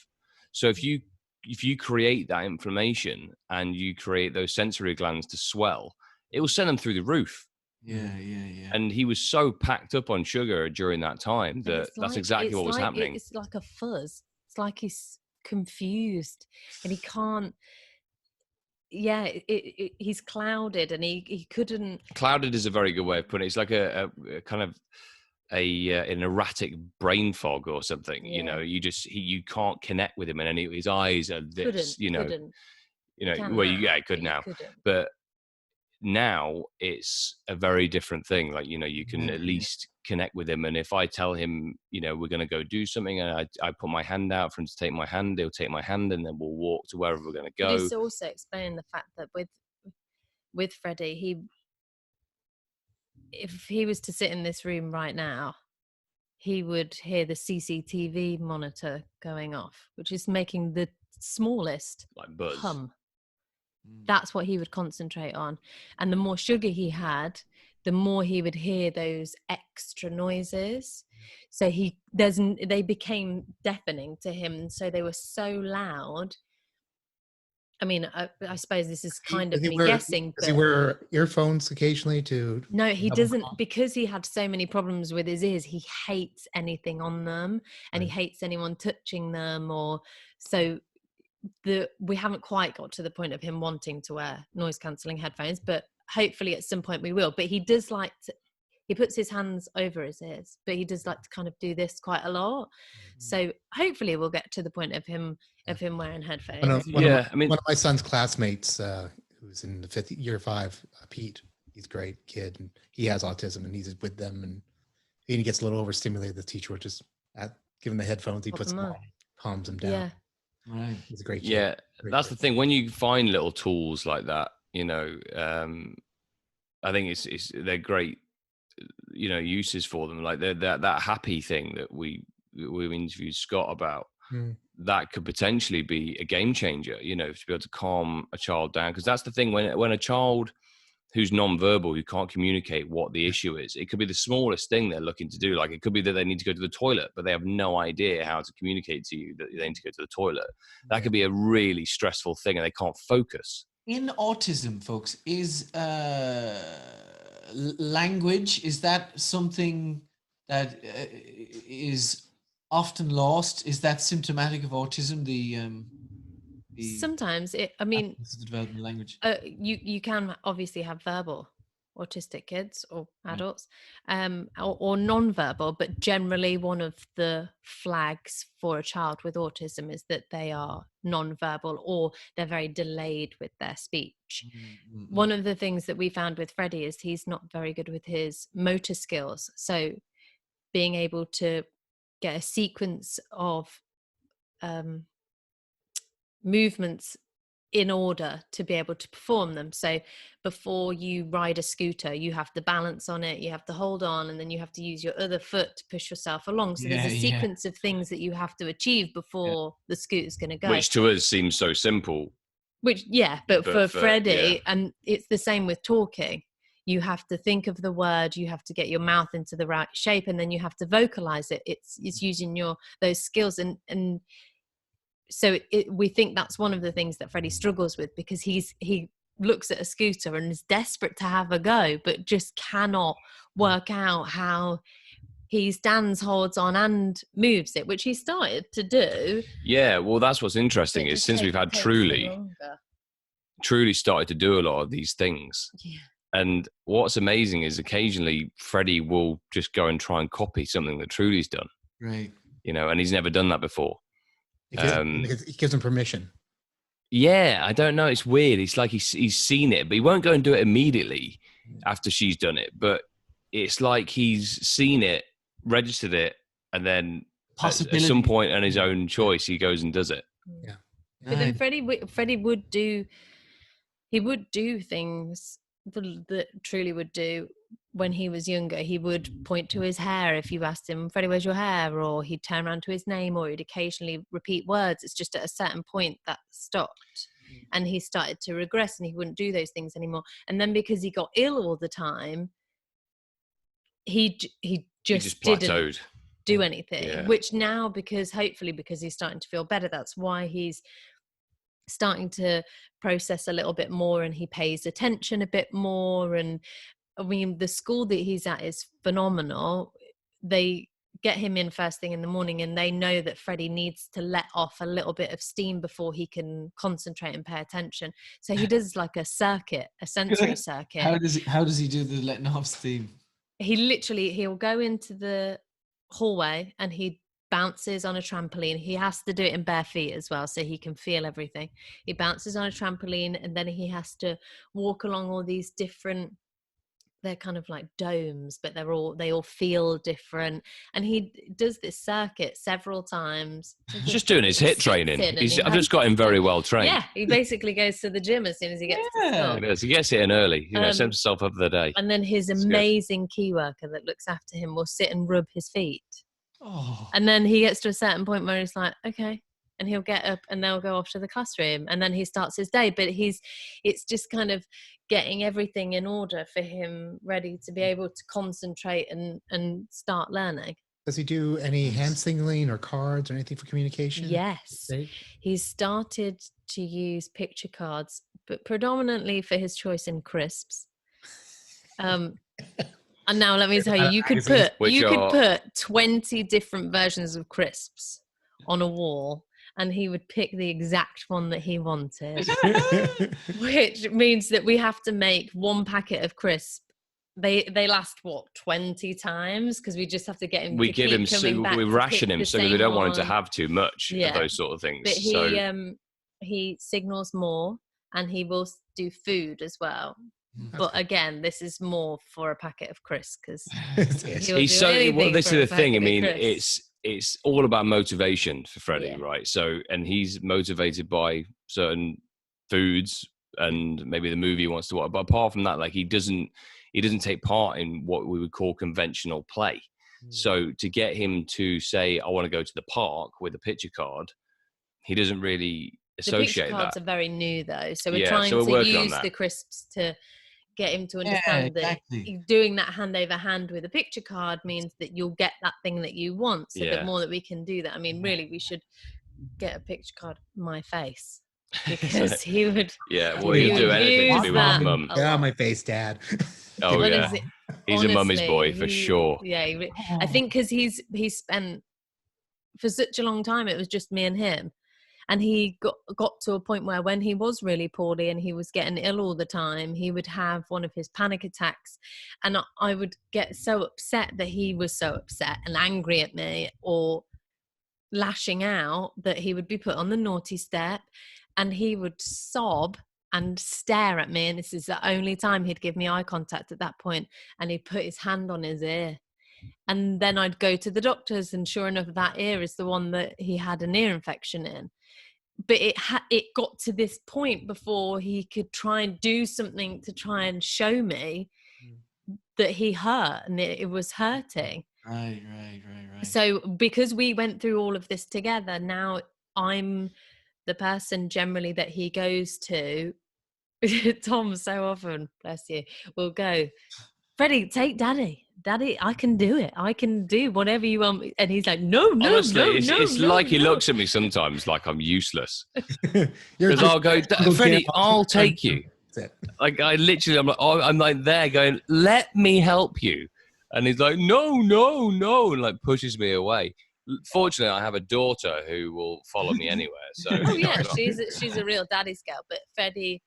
So if you create that inflammation and you create those sensory glands to swell, it will send them through the roof. Yeah. And he was so packed up on sugar during that time And that it's that's like- exactly it's what was like- happening. It's like a fuzz. It's like he's confused and he can't. Yeah, he's clouded and he couldn't. Clouded is a very good way of putting it. It's like a kind of an erratic brain fog or something. You know, you can't connect with him, and his eyes are this. Couldn't. It could now, Couldn't. but now it's a very different thing. Like, you can at least connect with him. And if I tell him, we're going to go do something, and I put my hand out for him to take my hand, he'll take my hand, and then we'll walk to wherever we're going to go. But it's also explaining the fact that with Freddie, if he was to sit in this room right now, he would hear the CCTV monitor going off, which is making the smallest Like buzz. hum. That's what he would concentrate on. And the more sugar he had, the more he would hear those extra noises. So they became deafening to him. So they were so loud. I mean, I suppose this is kind of me guessing. Does he wear earphones occasionally to? No, he double doesn't, calm? because he had so many problems with his ears. He hates anything on them, and he Right. hates anyone touching them. We haven't quite got to the point of him wanting to wear noise cancelling headphones, but hopefully at some point we will. But he does like to. He puts his hands over his ears, but he does like to kind of do this quite a lot. So hopefully we'll get to the point of him wearing headphones. One of my son's classmates, who's in the year 5, Pete. He's a great kid, and he has autism, and he's with them, and he gets a little overstimulated. The teacher will just give him the headphones. He puts them on, calms him down. Yeah. Right. He's a great kid. Yeah, Great that's kid. the thing. When you find little tools like that, I think they're great, uses for them. Like that happy thing that we interviewed Scott about. That could potentially be a game changer, to be able to calm a child down. Because that's the thing, when a child who's non-verbal, who can't communicate what the issue is, it could be the smallest thing they're looking to do. Like, it could be that they need to go to the toilet, but they have no idea how to communicate to you that they need to go to the toilet. That could be a really stressful thing, and they can't focus. In autism, folks, is language, is that something that is often lost? Is that symptomatic of autism? Sometimes the development of language. You can obviously have verbal autistic kids or adults, or non-verbal, but generally one of the flags for a child with autism is that they are non-verbal, or they're very delayed with their speech. One of the things that we found with Freddie is he's not very good with his motor skills. So being able to get a sequence of movements in order to be able to perform them. So before you ride a scooter, you have to balance on it, you have to hold on, and then you have to use your other foot to push yourself along. So there's a sequence of things that you have to achieve before the scooter's going to go. Which to us seems so simple. But for Freddie, and it's the same with talking. You have to think of the word, you have to get your mouth into the right shape, and then you have to vocalize it. It's using those skills, and so we think that's one of the things that Freddie struggles with, because he looks at a scooter and is desperate to have a go, but just cannot work out how he stands, holds Holds on and moves it, which he started to do. Yeah, well, that's what's interesting is since we've had Truly started to do a lot of these things. Yeah. And what's amazing is occasionally Freddie will just go and try and copy something that Truly's done. Right. And he's never done that before. He gives him permission. Yeah, I don't know. It's weird. It's like he's seen it, but he won't go and do it immediately after she's done it. But it's like he's seen it, registered it, and then at some point on his own choice, he goes and does it. Yeah. But then Freddie would do things that truly would do when he was younger. He would point to his hair if you asked him, Freddie, where's your hair? Or he'd turn around to his name, or he'd occasionally repeat words. It's just at a certain point that stopped, and he started to regress, and he wouldn't do those things anymore. And then because he got ill all the time, he just plateaued. Didn't do anything. Yeah. Which now, hopefully because he's starting to feel better, that's why he's starting to process a little bit more, and he pays attention a bit more. And I mean, the school that he's at is phenomenal. They get him in first thing in the morning, and they know that Freddie needs to let off a little bit of steam before he can concentrate and pay attention. So he does like a sensory circuit. How does he do the letting off steam? He'll go into the hallway and he bounces on a trampoline. He has to do it in bare feet as well, so he can feel everything. He bounces on a trampoline, and then he has to walk along all these different, they're kind of like domes, but they all feel different. And he does this circuit several times. He's just doing his HIIT training. I've just got him very well trained. Yeah, he basically goes to the gym as soon as he gets to school. He gets in early. Sets himself up for the day. And then his amazing key worker that looks after him will sit and rub his feet. Oh. And then he gets to a certain point where he's like, okay, and he'll get up and they'll go off to the classroom, and then he starts his day. But it's just kind of getting everything in order for him, ready to be able to concentrate and start learning. Does he do any hand signaling or cards or anything for communication? Yes, he's started to use picture cards, but predominantly for his choice in crisps. And now let me tell you, you could put 20 different versions of crisps on a wall, and he would pick the exact one that he wanted, which means that we have to make one packet of crisp. They last 20 times, because we just have to get him. We ration him so that we don't want him to have too much of those sort of things. But he signals more, and he will do food as well. But again, this is more for a packet of crisps, because this is the thing. I mean, it's all about motivation for Freddie, right? So, and he's motivated by certain foods and maybe the movie he wants to watch. But apart from that, like he doesn't take part in what we would call conventional play. So to get him to say, I want to go to the park with a picture card, he doesn't really associate that. The picture cards are very new though, so we're trying to use the crisps to get him to understand that doing that hand over hand with a picture card means that you'll get that thing that you want. So the more that we can do that, I mean, really, we should get a picture card my face, because he would. Yeah, well, he'd do anything to be with his mum. Get out my face, Dad. Oh yeah, he's a mummy's boy for sure. Yeah, I think because he's spent for such a long time, it was just me and him. And he got to a point where when he was really poorly and he was getting ill all the time, he would have one of his panic attacks. And I would get so upset that he was so upset and angry at me or lashing out that he would be put on the naughty step, and he would sob and stare at me. And this is the only time he'd give me eye contact at that point. And he'd put his hand on his ear. And then I'd go to the doctors, and sure enough, that ear is the one that he had an ear infection in. But it got to this point before he could try and do something to try and show me that he hurt, and it was hurting. Right. So because we went through all of this together, now I'm the person generally that he goes to. Tom so often, bless you, will go, Freddie, take Daddy, I can do it. I can do whatever you want. And he's like, no. Honestly, it's like he looks at me sometimes like I'm useless. Because I'll go, Freddie, I'll take you. Like I'm like there going, let me help you. And he's like, no, and like pushes me away. Fortunately, I have a daughter who will follow me anywhere. So she's a real daddy's girl. But Freddie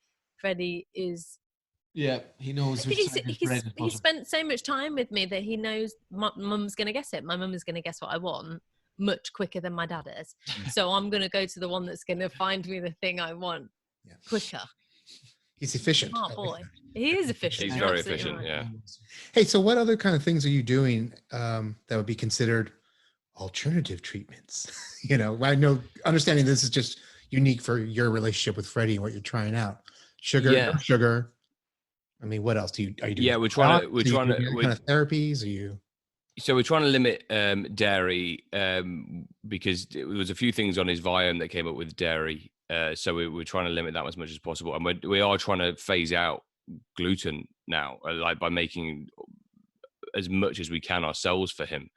is. Yeah, he knows. He spent so much time with me that he knows mum's going to guess it. My mum is going to guess what I want much quicker than my dad is. So I'm going to go to the one that's going to find me the thing I want quicker. He's efficient. Smart boy. He is efficient. He's You're very absolutely efficient. right. Yeah. Hey, so what other kind of things are you doing that would be considered alternative treatments? You know, I know, understanding this is just unique for your relationship with Freddie and what you're trying out. Sugar, no sugar. I mean, what else are you doing? Yeah, we're trying to kind of therapies. Are you? So we're trying to limit dairy because there was a few things on his Viome that came up with dairy. So we're trying to limit that as much as possible, and we are trying to phase out gluten now, like by making as much as we can ourselves for him.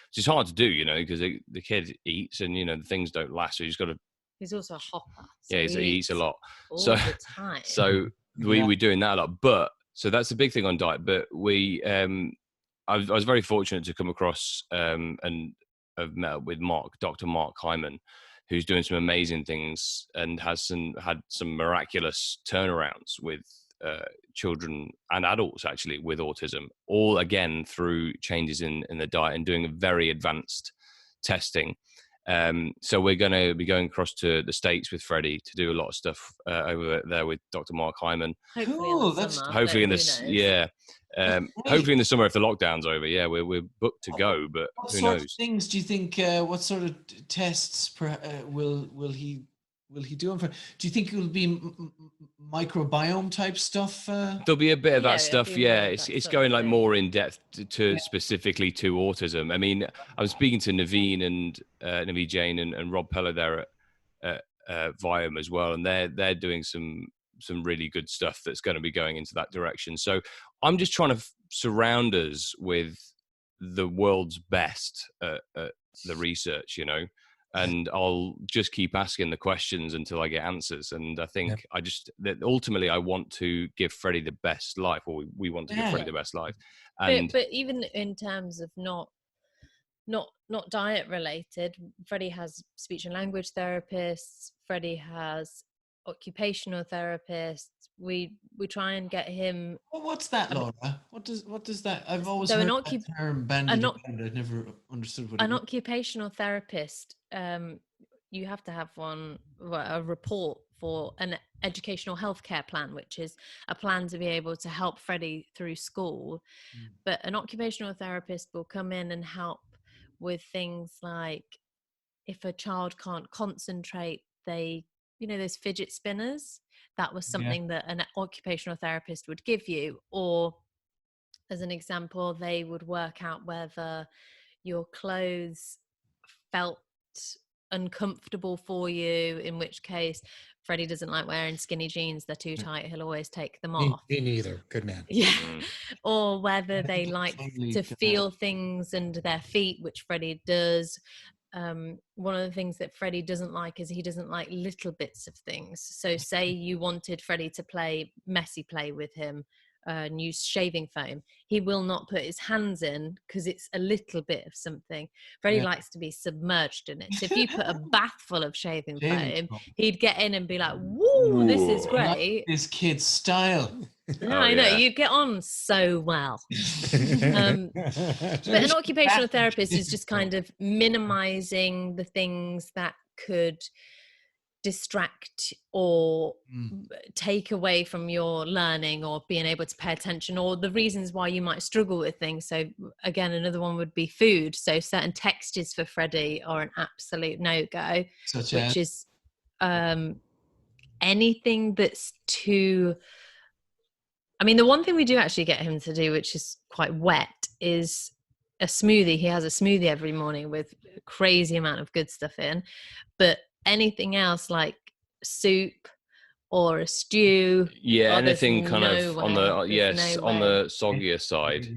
Which is hard to do, you know, because the kid eats, and you know the things don't last. So you just got to. He's also a hopper. So yeah, he eats a lot. All the time. So we're doing that a lot, but so that's the big thing on diet. But I was very fortunate to come across and have met up with Dr. Mark Hyman, who's doing some amazing things and had some miraculous turnarounds with children and adults actually with autism, all again through changes in the diet and doing a very advanced testing. So we're going to be going across to the States with Freddie to do a lot of stuff over there with Dr. Mark Hyman. Hopefully in the summer. Hopefully in the summer if the lockdown's over. Yeah, we're booked to go, but who knows? What things do you think? What sort of tests will he do? Do you think it will be microbiome type stuff? There'll be a bit of that stuff. Yeah, it's going like more in depth to specifically to autism. I mean, I'm speaking to Naveen and Naveed Jain and Rob Peller there at Viome as well, and they're doing some really good stuff that's going to be going into that direction. So I'm just trying to surround us with the world's best at the research, you know. And I'll just keep asking the questions until I get answers. And I think ultimately I want to give Freddie the best life, or we want to give Freddie the best life. And but even in terms of not diet related, Freddie has speech and language therapists. Freddie has occupational therapists. We try and get him. Well, what's that, Laura? What does that? I've always heard that term bandied around. I've never understood what an occupational therapist. You have to have a report for an educational healthcare plan, which is a plan to be able to help Freddie through school. But an occupational therapist will come in and help with things like if a child can't concentrate, those fidget spinners, that was something that an occupational therapist would give you. Or as an example, they would work out whether your clothes felt uncomfortable for you, in which case Freddie doesn't like wearing skinny jeans, they're too tight, he'll always take them off. Me neither. Good man. Yeah. Or whether they like to feel things under their feet, which Freddie does. One of the things that Freddie doesn't like is he doesn't like little bits of things. So say you wanted Freddie to play messy play with him and use shaving foam, he will not put his hands in because it's a little bit of something. Freddie likes to be submerged in it. So if you put a bath full of shaving foam, he'd get in and be like, woo, this is great. This kid's style. No, I know, you get on so well. But an occupational therapist is just kind of minimizing the things that could distract or take away from your learning or being able to pay attention, or the reasons why you might struggle with things. So again, another one would be food. So certain textures for Freddie are an absolute no-go, which is anything that's too... I mean, the one thing we do actually get him to do, which is quite wet, is a smoothie. He has a smoothie every morning with a crazy amount of good stuff in. But anything else like soup or a stew, anything kind of on the soggier side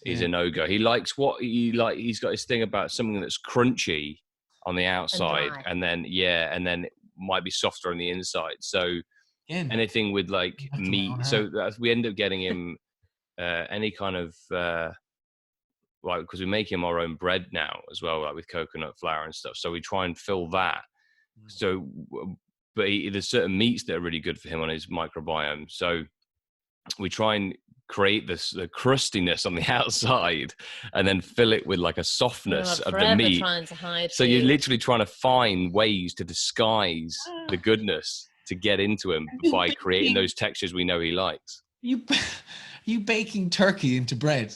is a no-go. He likes he's got his thing about something that's crunchy on the outside and then might be softer on the inside. So anything with like meat, so we end up getting him any kind of because we make him our own bread now as well, like with coconut flour and stuff, so we try and fill that. So but there's certain meats that are really good for him on his microbiome, so we try and create the crustiness on the outside, and then fill it with like a softness of the forever meat. trying to hide So you're food. literally trying to find ways to disguise the goodness to get into him by creating those textures we know he likes. You baking turkey into bread?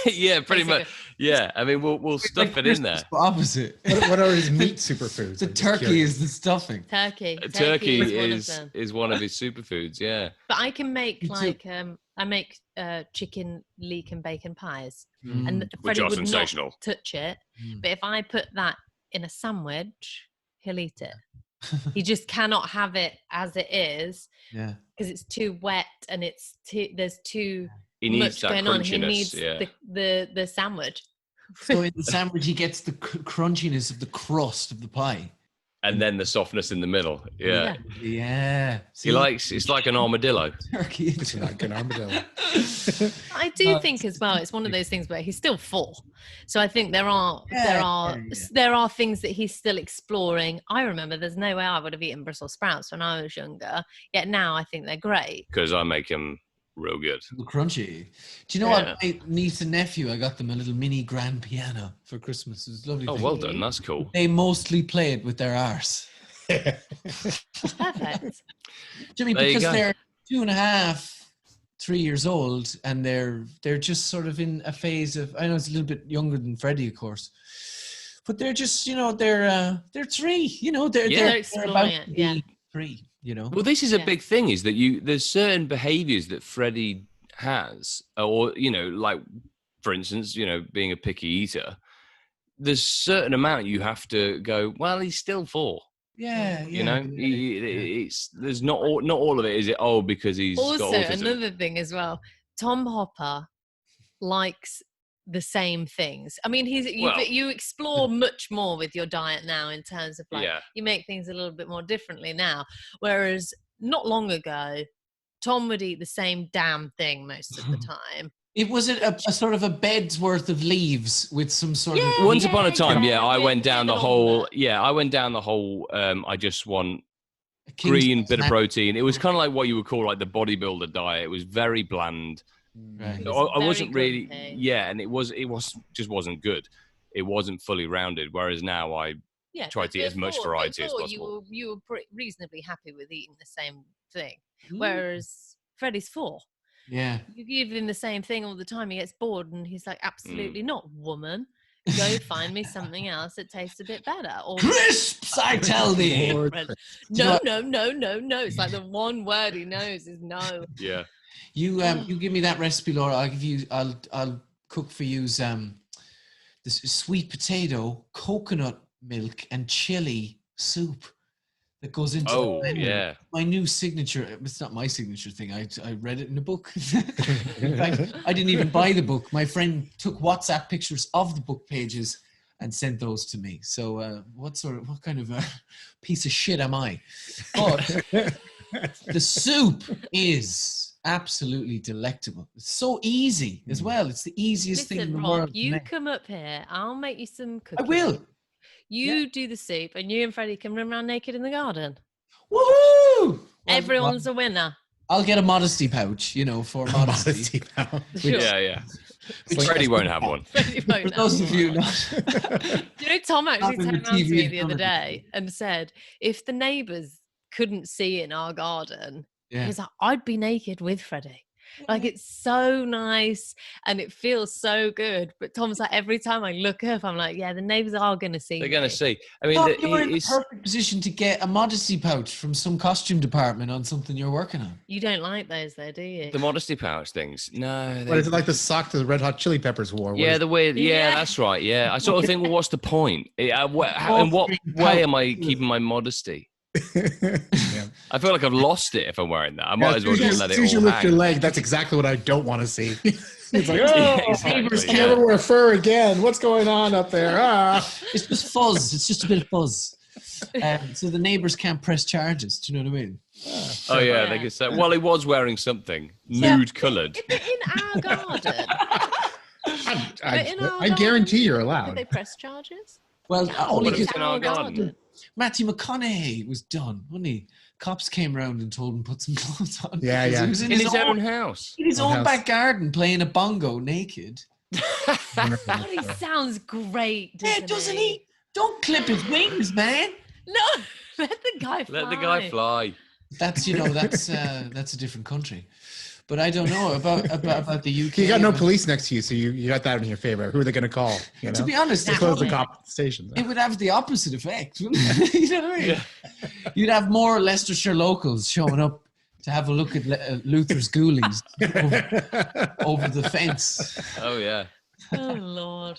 Yeah, pretty much. Basically. Yeah, I mean, we'll stuff it in there. Opposite. What are his meat superfoods? The I'm just turkey curious. is the stuffing. Turkey. Turkey one of them. is one of his superfoods. Yeah. But I can make Me too. like I make chicken leek and bacon pies, Mm. and Which Freddie are would sensational. not touch it. Mm. But if I put that in a sandwich, he'll eat it. He just cannot have it as it is Yeah. because it's too wet and there's too He needs much that going on. He crunchiness. needs Yeah. the sandwich. So in the sandwich, he gets the crunchiness of the crust of the pie. And then the softness in the middle. Yeah. Yeah. He likes, it's like an armadillo. turkey. It's like an armadillo. I do think as well, it's one of those things where he's still 4. So I think there are things that he's still exploring. I remember there's no way I would have eaten Brussels sprouts when I was younger. Yet now I think they're great. Because I make him real good. Crunchy. Do you know Yeah. what? My niece and nephew, I got them a little mini grand piano for Christmas. It was a lovely. Oh, thing. well done. That's cool. They mostly play it with their arse. Perfect. Jimmy, There you because go. they're 2.5, 3 years old, and they're just sort of in a phase of. I know it's a little bit younger than Freddie, of course, but they're just they're 3. They're Yeah. Exploring about it, to yeah. be 3. Well, this is a Yeah. big thing, is that there's certain behaviors that Freddie has, or, like, for instance, being a picky eater, there's certain amount you have to go, well, he's still 4. Yeah, It's there's not all of it, is it? Oh, because he's got Also, autism. another thing as well, Tom Hopper likes the same things. I mean, you explore much more with your diet now in terms of you make things a little bit more differently now. Whereas not long ago, Tom would eat the same damn thing most of the time. It was a sort of a bed's worth of leaves with some sort of. Once upon a time, I yeah, went down the yeah, whole. Yeah, I went down the whole. I just want green bit of protein. It was kind of like what you would call like the bodybuilder diet. It was very bland. Right. I wasn't very really. grumpy. Yeah, and it just wasn't good. It wasn't fully rounded. Whereas now I try but to eat as much before- variety as before possible. You were reasonably happy with eating the same thing. Mm. Whereas Freddie's 4. Yeah. You give him the same thing all the time. He gets bored and he's like, Mm. absolutely not, woman. Go find me something else that tastes a bit better. Or Crisps, I tell thee. Or- no. It's like the one word he knows is no. Yeah. You give me that recipe, Laura. I'll cook for you this sweet potato, coconut milk, and chili soup that goes into Oh yeah. my new signature. It's not my signature thing. I read it in a book. In fact, I didn't even buy the book. My friend took WhatsApp pictures of the book pages and sent those to me. So what kind of a piece of shit am I? But the soup is absolutely delectable. It's so easy as well. It's the easiest thing in Listen, the Rob, world. to you make. come up here. I'll make you some cookies. I will. You do the soup, and you and Freddie can run around naked in the garden. Woohoo! Everyone's a winner. I'll get a modesty pouch, for modesty. Modesty now. Sure. Yeah. Freddie won't have one. Freddie won't For know. those of you not. You know, Tom actually Not in turned the around to TV me in the front other of day and said, if the neighbours couldn't see in our garden, Yeah. he was like, I'd be naked with Freddie. Like, it's so nice and it feels so good. But Tom's like, every time I look up, I'm like, yeah, the neighbours are going to see They're going to me. see. I mean, Tom, you're in the it's perfect position to get a modesty pouch from some costume department on something you're working on. You don't like those though, do you? the modesty pouch things. No. What they- is it like the sock that the Red Hot Chili Peppers wore? What Yeah, is- the weird. Yeah, Yeah. that's right. Yeah, I sort of think, well, what's the point? In what way am I keeping my modesty? Yeah. I feel like I've lost it if I'm wearing that. I might as well just let as it soon as you all lift your hang. leg, that's exactly what I don't want to see. It's like, Yeah, oh, exactly, I yeah. never wear fur again. What's going on up there? It's just fuzz. It's just a bit of fuzz. So the neighbours can't press charges. Do you know what I mean? Oh yeah, Yeah. they could say. Well, he was wearing something Yeah. nude coloured. In our garden. But in our I guarantee you're Did allowed. they press charges? Well, only but it was because in our garden. Matthew McConaughey was done, wasn't he? Cops came around and told him to put some clothes on. Yeah, because yeah. He was In his own house. in his Own own house. back garden playing a bongo naked. Wonderful. God, he sounds great, Yeah, doesn't he? Don't clip his wings, man. No, let the guy fly. Let the guy fly. That's that's a different country. But I don't know about the UK. You got no but police next to you, so you got that in your favor. Who are they going to call? You know? To be honest, They it close the probably- cop stations. it would have the opposite effect. Wouldn't it? You know what I mean? Yeah. You'd have more Leicestershire locals showing up to have a look at Luther's ghoulies over the fence. Oh yeah. Oh Lord,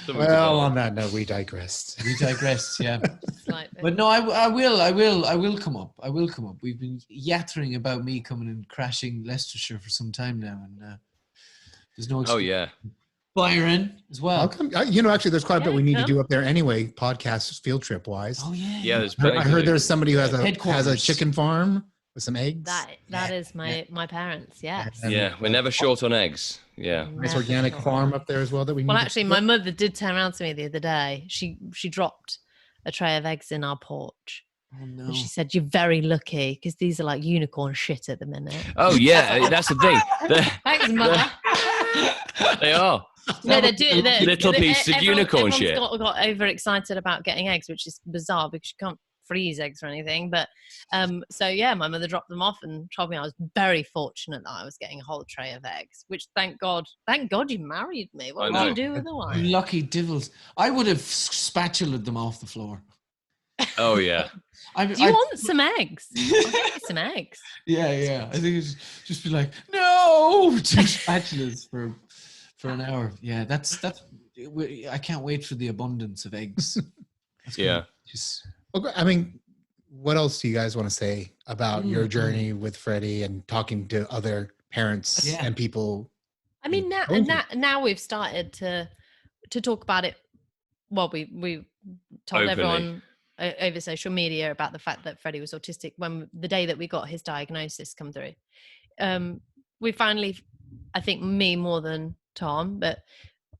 Something to Well, follow. on that note, we digressed. We digress, yeah. slightly. But no, I will come up. I will come up. We've been yattering about me coming and crashing Leicestershire for some time now, and there's no Oh yeah. Byron as well. I'll come. Actually, there's quite a bit Yeah, we need to come. do up there anyway, podcast field trip wise. Oh yeah. Yeah, there's I plenty. heard to do. there's somebody who has a Headquarters. chicken farm with some eggs. That is my parents. Yes. And Yeah, we're never short on eggs. Yeah. nice Never organic sure. farm up there as well that we need. Well, to actually, my mother did turn around to me the other day. She dropped a tray of eggs in our porch. Oh no. And she said, "You're very lucky because these are like unicorn shit at the minute." Oh yeah, that's the thing. Thanks, mother. They are. No, they're doing Little pieces of unicorn shit. Got overexcited about getting eggs, which is bizarre because you can't freeze eggs or anything. But so yeah, my mother dropped them off and told me I was very fortunate that I was getting a whole tray of eggs. Which thank God you married me. What I would know. you do otherwise? Lucky divils. I would have spatulaed them off the floor. Oh yeah. Do you want some eggs? I'll get you some eggs. Yeah. I think it's just be like, no, two spatulas for an hour. Yeah, that's. I can't wait for the abundance of eggs. That's gonna Yeah. Just Okay, I mean, what else do you guys want to say about your journey with Freddie and talking to other parents Yeah. and people? I mean, now we've started to talk about it. Well, we told Openly. everyone over social media about the fact that Freddie was autistic when the day that we got his diagnosis come through. We finally, I think me more than Tom, but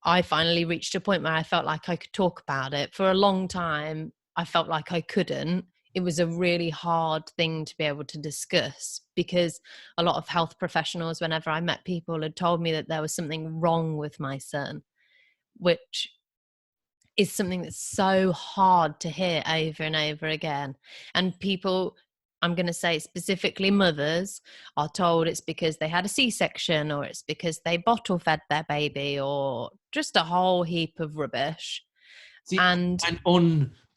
I finally reached a point where I felt like I could talk about it. For a long time, I felt like I couldn't. It was a really hard thing to be able to discuss because a lot of health professionals, whenever I met people, had told me that there was something wrong with my son, which is something that's so hard to hear over and over again. And people, I'm going to say specifically mothers, are told it's because they had a C-section or it's because they bottle fed their baby or just a whole heap of rubbish. See, And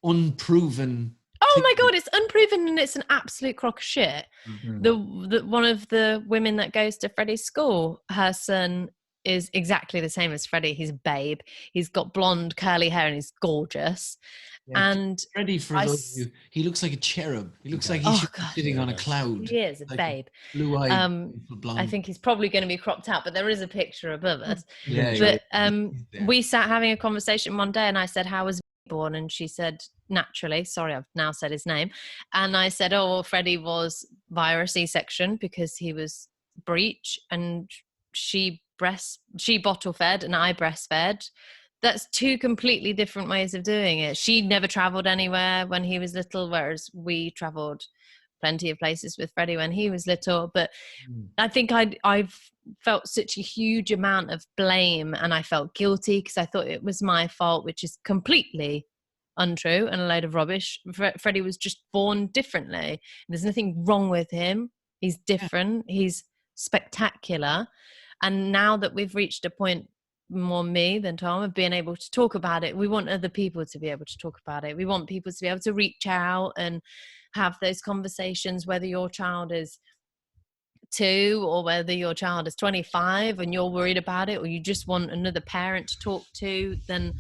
unproven. oh my God, it's unproven and it's an absolute crock of shit. The one of the women that goes to Freddie's school, her son is exactly the same as Freddie. He's a babe. He's got blonde curly hair and he's gorgeous. Yeah, And Freddie, for I those of you, he looks like a cherub. He looks like he Oh, should be God. sitting on a cloud. he is a Like babe. Blue-eyed, Um, blonde. I think he's probably going to be cropped out, but there is a picture above us. Yeah, But he's there. we sat having a conversation one day and I said, "How was born?" And she said, naturally, sorry, I've now said his name. And I said, "Oh, well, Freddie was via a C-section because he was breech and she bottle fed and I breastfed." That's two completely different ways of doing it. She never traveled anywhere when he was little, whereas we traveled plenty of places with Freddie when he was little. But I think I've felt such a huge amount of blame and I felt guilty because I thought it was my fault, which is completely untrue and a load of rubbish. Freddie was just born differently. There's nothing wrong with him. He's different. He's spectacular. And now that we've reached a point, more me than Tom, of being able to talk about it, we want other people to be able to talk about it. We want people to be able to reach out and have those conversations, whether your child is 2 or whether your child is 25 and you're worried about it, or you just want another parent to talk to. Then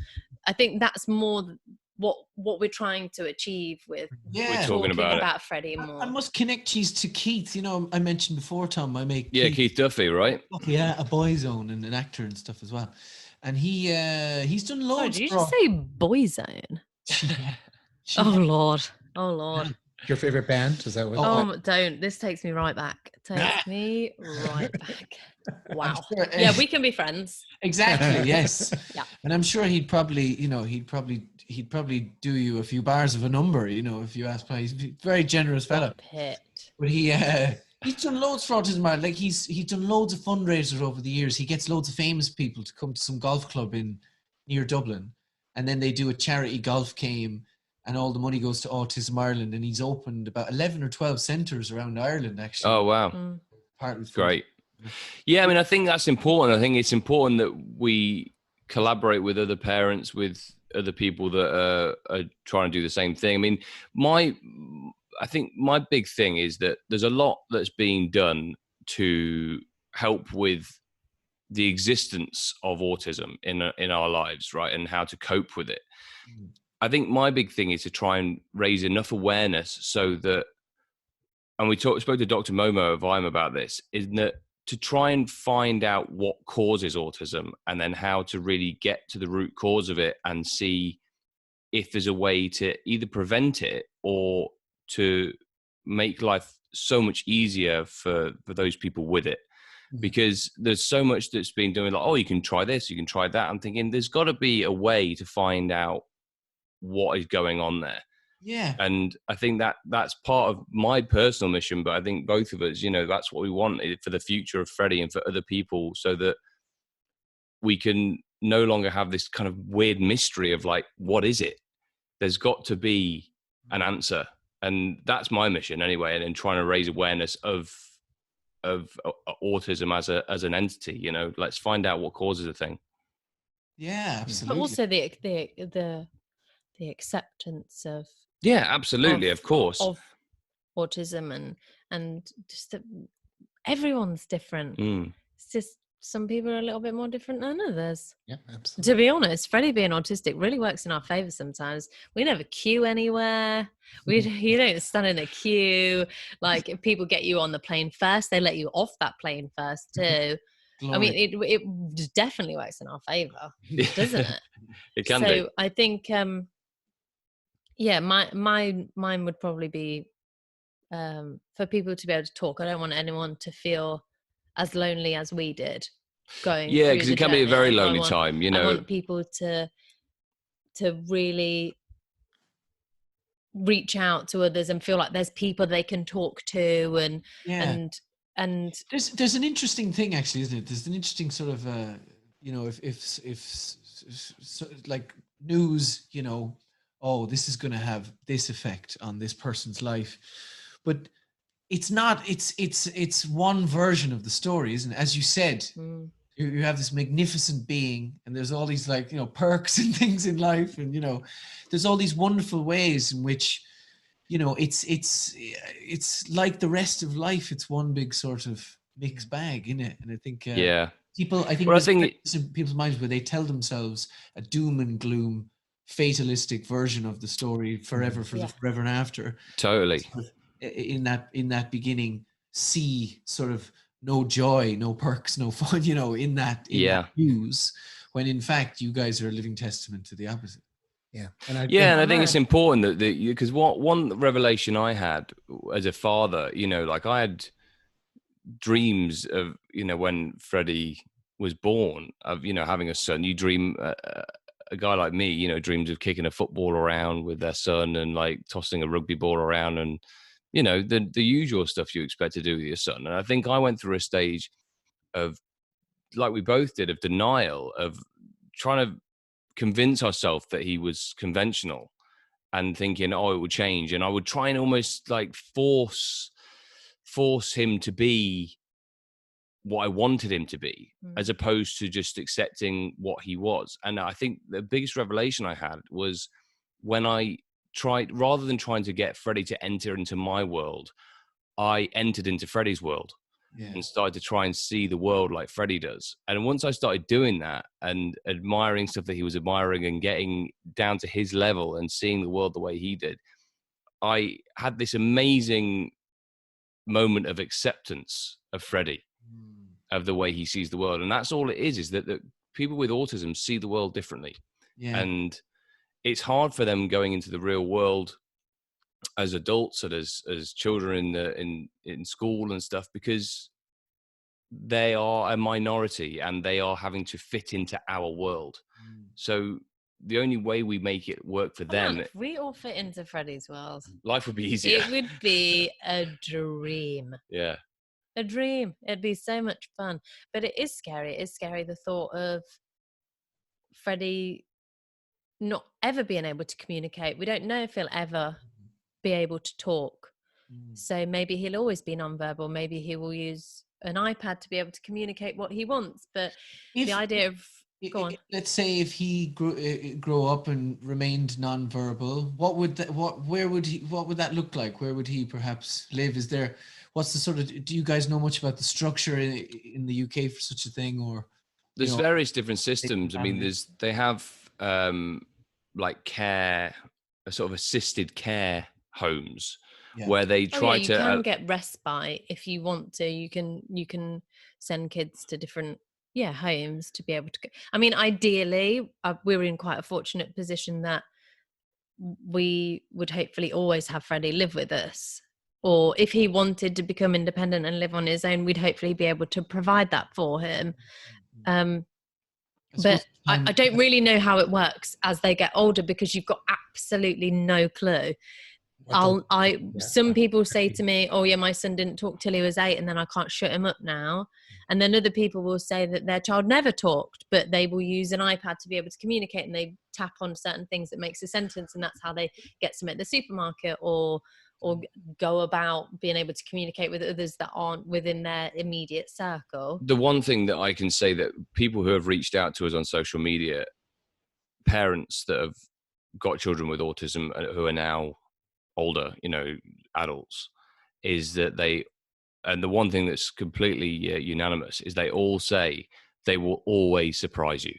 I think that's more what we're trying to achieve with Yeah. talking about it. Freddie more. I must connect you to Keith. You know, I mentioned before, Tom, I make Yeah, Keith Duffy, right? Yeah, a Boyzone and an actor and stuff as well. And he's done Oh, loads. did you for- just say Boyzone? She- Oh Lord. Your favorite band? Is that what? Don't. This takes me right back. Takes me right back. Wow. Sure, Yeah, we can be friends. Exactly. Yes. Yeah. And I'm sure he'd probably do you a few bars of a number, if you ask. He's a very generous fella. But he's done loads for Autism Ireland. Like he's done loads of fundraisers over the years. He gets loads of famous people to come to some golf club near Dublin, and then they do a charity golf game, and all the money goes to Autism Ireland. And he's opened about 11 or 12 centres around Ireland, actually. Oh wow, great. Yeah, I mean, I think that's important. I think it's important that we collaborate with other parents, with other people that are trying to do the same thing. I mean, I think my big thing is that there's a lot that's being done to help with the existence of autism in our lives, right, and how to cope with it. I think my big thing is to try and raise enough awareness so that, and we spoke to Dr. Momo of IM about this, is that to try and find out what causes autism and then how to really get to the root cause of it and see if there's a way to either prevent it or to make life so much easier for those people with it. Because there's so much that's been doing, like, oh, you can try this, you can try that. I'm thinking there's got to be a way to find out what is going on there. Yeah. And I think that's part of my personal mission, but I think both of us, that's what we want for the future of Freddie and for other people, so that we can no longer have this kind of weird mystery of like, what is it? There's got to be an answer. And that's my mission anyway. And then trying to raise awareness of autism as an entity, let's find out what causes a thing. Yeah, absolutely. But also the acceptance of absolutely, of course, of autism and just everyone's different. It's just some people are a little bit more different than others. Yeah, absolutely. To be honest, Freddie being autistic really works in our favor sometimes. We never queue anywhere. You don't stand in a queue. Like, if people get you on the plane first, they let you off that plane first too. I mean, it definitely works in our favor, doesn't it? It can do. So I think, mine would probably be for people to be able to talk. I don't want anyone to feel as lonely as we did going. Yeah, because it can be a very lonely time. I want people to really reach out to others and feel like there's people they can talk to, and there's an interesting thing, actually, isn't it? There's an interesting sort of if like news, oh, this is going to have this effect on this person's life, but it's not. It's one version of the story, isn't it? As you said, you have this magnificent being, and there's all these perks and things in life, and there's all these wonderful ways in which it's like the rest of life. It's one big sort of mixed bag, isn't it? And I think people, I think in people's minds where they tell themselves a doom and gloom, fatalistic version of the story forever forever and after. Totally. In that beginning, see sort of no joy, no perks, no fun, in that news, when in fact you guys are a living testament to the opposite. Yeah. And I think it's important that because one revelation I had as a father, like I had dreams of, when Freddie was born, of, having a son. You dream, a guy like me, dreams of kicking a football around with their son and like tossing a rugby ball around and, the usual stuff you expect to do with your son. And I think I went through a stage of, like we both did, of denial, of trying to convince ourselves that he was conventional and thinking, oh, it would change. And I would try and almost like force him to be what I wanted him to be, as opposed to just accepting what he was. And I think the biggest revelation I had was when I tried, rather than trying to get Freddie to enter into my world, I entered into Freddie's world and started to try and see the world like Freddie does. And once I started doing that and admiring stuff that he was admiring and getting down to his level and seeing the world the way he did, I had this amazing moment of acceptance of Freddie, of the way he sees the world. And that's all it is that people with autism see the world differently. And it's hard for them going into the real world as adults and as children in school and stuff, because they are a minority and they are having to fit into our world. So the only way we make it work for them, if we all fit into Freddie's world, life would be easier. it would be a dream. Yeah. A dream. It'd be so much fun. But it is scary. It is scary, the thought of Freddie not ever being able to communicate. We don't know if he'll ever be able to talk. So maybe he'll always be nonverbal. Maybe he will use an iPad to be able to communicate what he wants. But the idea of let's say if he grow up and remained nonverbal, what would that look like? Where would he perhaps live? What's the sort of, do you guys know much about the structure in the UK for such a thing? Or there's various different systems. I mean, they have like care, a sort of assisted care homes where they try to. You can get respite if you want to. You can send kids to different homes to be able to. I mean, ideally, we're in quite a fortunate position that we would hopefully always have Freddie live with us. Or if he wanted to become independent and live on his own, we'd hopefully be able to provide that for him. But I don't really know how it works as they get older, because you've got absolutely no clue. Some people say to me, oh yeah, my son didn't talk till he was 8 and then I can't shut him up now. And then other people will say that their child never talked, but they will use an iPad to be able to communicate, and they tap on certain things that makes a sentence, and that's how they get some at the supermarket or go about being able to communicate with others that aren't within their immediate circle. The one thing that I can say, that people who have reached out to us on social media, parents that have got children with autism who are now older, adults, is that and the one thing that's completely unanimous is they all say they will always surprise you.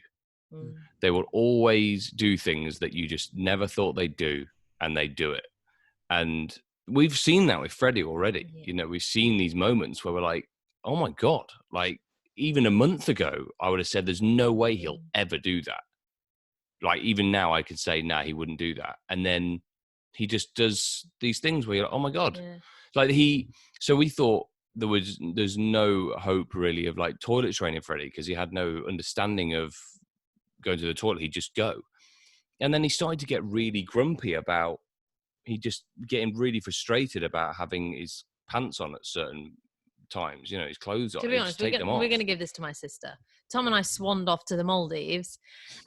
They will always do things that you just never thought they'd do, and they do it. And we've seen that with Freddie already. We've seen these moments where we're like, oh my God, like even a month ago, I would have said there's no way he'll ever do that. Like even now I could say, nah, he wouldn't do that. And then he just does these things where you're like, oh my God. So we thought there's no hope really of like toilet training Freddie, because he had no understanding of going to the toilet. He'd just go. And then he started to get really grumpy about, he just getting really frustrated about having his pants on at certain times, his clothes on. To be honest, we're going to give this to my sister. Tom and I swanned off to the Maldives,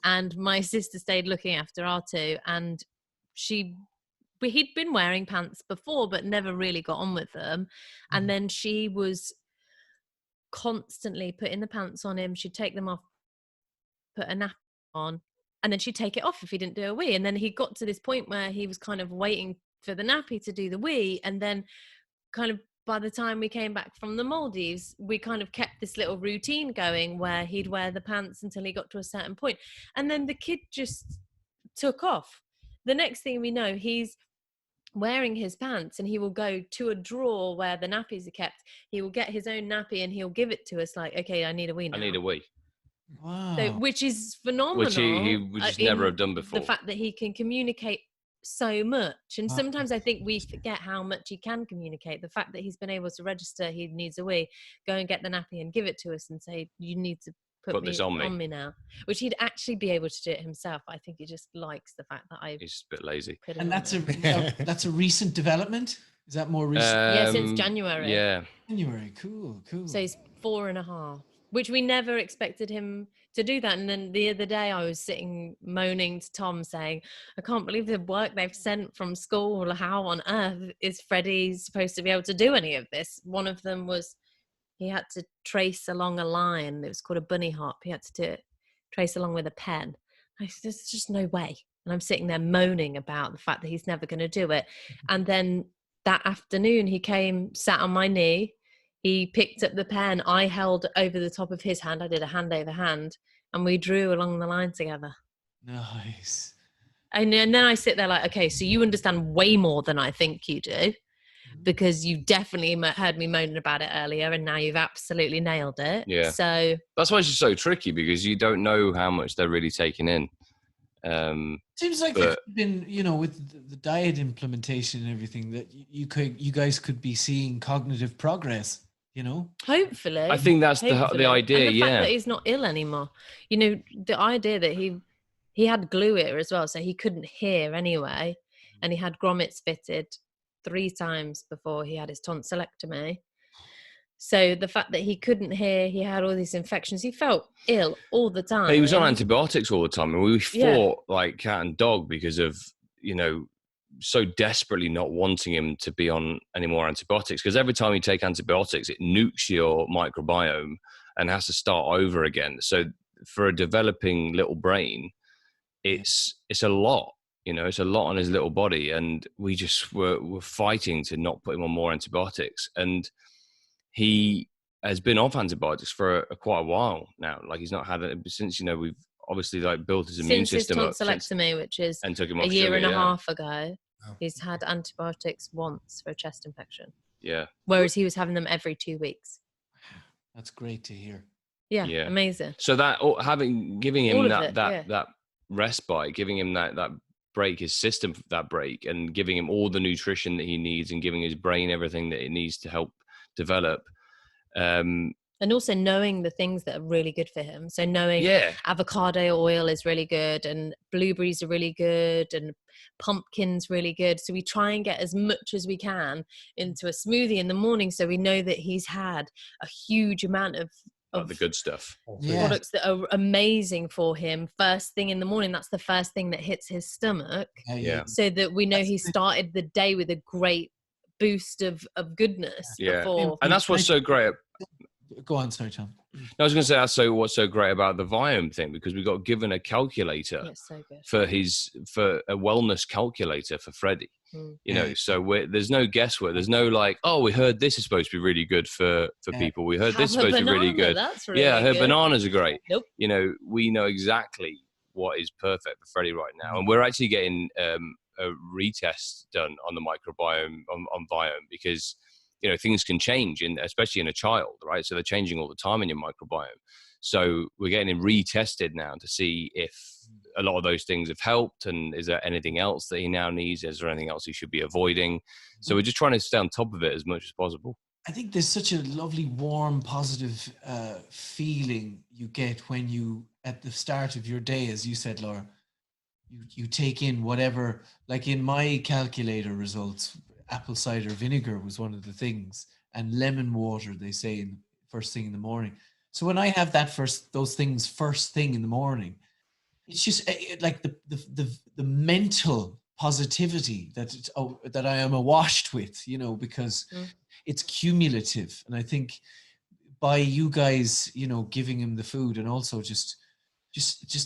and my sister stayed looking after our two, and he'd been wearing pants before, but never really got on with them. And then she was constantly putting the pants on him. She'd take them off, put a napkin on, and then she'd take it off if he didn't do a wee. And then he got to this point where he was kind of waiting for the nappy to do the wee. And then kind of by the time we came back from the Maldives, we kind of kept this little routine going where he'd wear the pants until he got to a certain point. And then the kid just took off. The next thing we know, he's wearing his pants, and he will go to a drawer where the nappies are kept. He will get his own nappy and he'll give it to us like, okay, I need a wee now. I need a wee. Wow. So, which is phenomenal. Which he would just never have done before. The fact that he can communicate so much. And sometimes I think we forget how much he can communicate. The fact that he's been able to register he needs a wee, go and get the nappy and give it to us and say, you need to put this on me now. Which he'd actually be able to do it himself. I think he just likes the fact that he's just a bit lazy. And that's a recent development? Is that more recent? Yeah, since January. Yeah. January, cool. So he's 4.5. Which we never expected him to do that. And then the other day I was sitting moaning to Tom saying, I can't believe the work they've sent from school. How on earth is Freddie supposed to be able to do any of this? One of them was he had to trace along a line. It was called a bunny hop. He had to trace along with a pen. I said, there's just no way. And I'm sitting there moaning about the fact that he's never going to do it. And then that afternoon he came, sat on my knee. He picked up the pen. I held over the top of his hand. I did a hand over hand, and we drew along the line together. Nice. And then I sit there like, okay, so you understand way more than I think you do, because you definitely heard me moaning about it earlier, and now you've absolutely nailed it. Yeah. So that's why it's just so tricky, because you don't know how much they're really taking in. Seems like But- there's been, with the diet implementation and everything, that you guys could be seeing cognitive progress. Hopefully. I think that's the hopefully. idea. And the fact Yeah. that he's not ill anymore. The idea that he had glue ear as well, so he couldn't hear anyway, and he had grommets fitted 3 times before he had his tonsillectomy. So the fact that he couldn't hear, he had all these infections, he felt ill all the time. He was on antibiotics all the time, and we fought like cat and dog because of, so desperately not wanting him to be on any more antibiotics. Because every time you take antibiotics, it nukes your microbiome and has to start over again. So for a developing little brain, it's a lot. It's a lot on his little body, and we just were fighting to not put him on more antibiotics. And he has been off antibiotics for quite a while now. Like, he's not had it since, we've obviously like built his immune system up. Since his tonsillectomy, which is and took him a off year sugar, and a yeah. half ago, Oh. he's had antibiotics once for a chest infection. Yeah. Whereas he was having them every 2 weeks. That's great to hear. Yeah, Yeah. amazing. So that giving him All of it, that respite, giving him that break, his system that break, and giving him all the nutrition that he needs, and giving his brain everything that it needs to help develop. And also knowing the things that are really good for him. So knowing avocado oil is really good, and blueberries are really good, and pumpkin's really good. So we try and get as much as we can into a smoothie in the morning, so we know that he's had a huge amount of the good stuff. products that are amazing for him first thing in the morning. That's the first thing that hits his stomach. Yeah. So that we know he started the day with a great boost of goodness. Yeah. Before. And that's what's so great. Go on, sorry, Tom. I was going to say that's what's so great about the Viome thing, because we got given a calculator So good. for a wellness calculator for Freddie. So there's no guesswork. There's no like, oh, we heard this is supposed to be really good for people. We heard this is supposed to be really good. That's really I heard good. bananas are great. Nope. We know exactly what is perfect for Freddie right now, and we're actually getting a retest done on the microbiome on Viome, because things can change, especially in a child, right? So they're changing all the time in your microbiome. So we're getting him retested now to see if a lot of those things have helped, and is there anything else that he now needs? Is there anything else he should be avoiding? So we're just trying to stay on top of it as much as possible. I think there's such a lovely, warm, positive feeling you get when you, at the start of your day, as you said, Laura, you take in whatever, like in my calculator results, apple cider vinegar was one of the things, and lemon water, they say, in first thing in the morning. So when I have those things first thing in the morning, it's just like the mental positivity that I am awashed with, because it's cumulative. And I think by you guys, giving him the food, and also just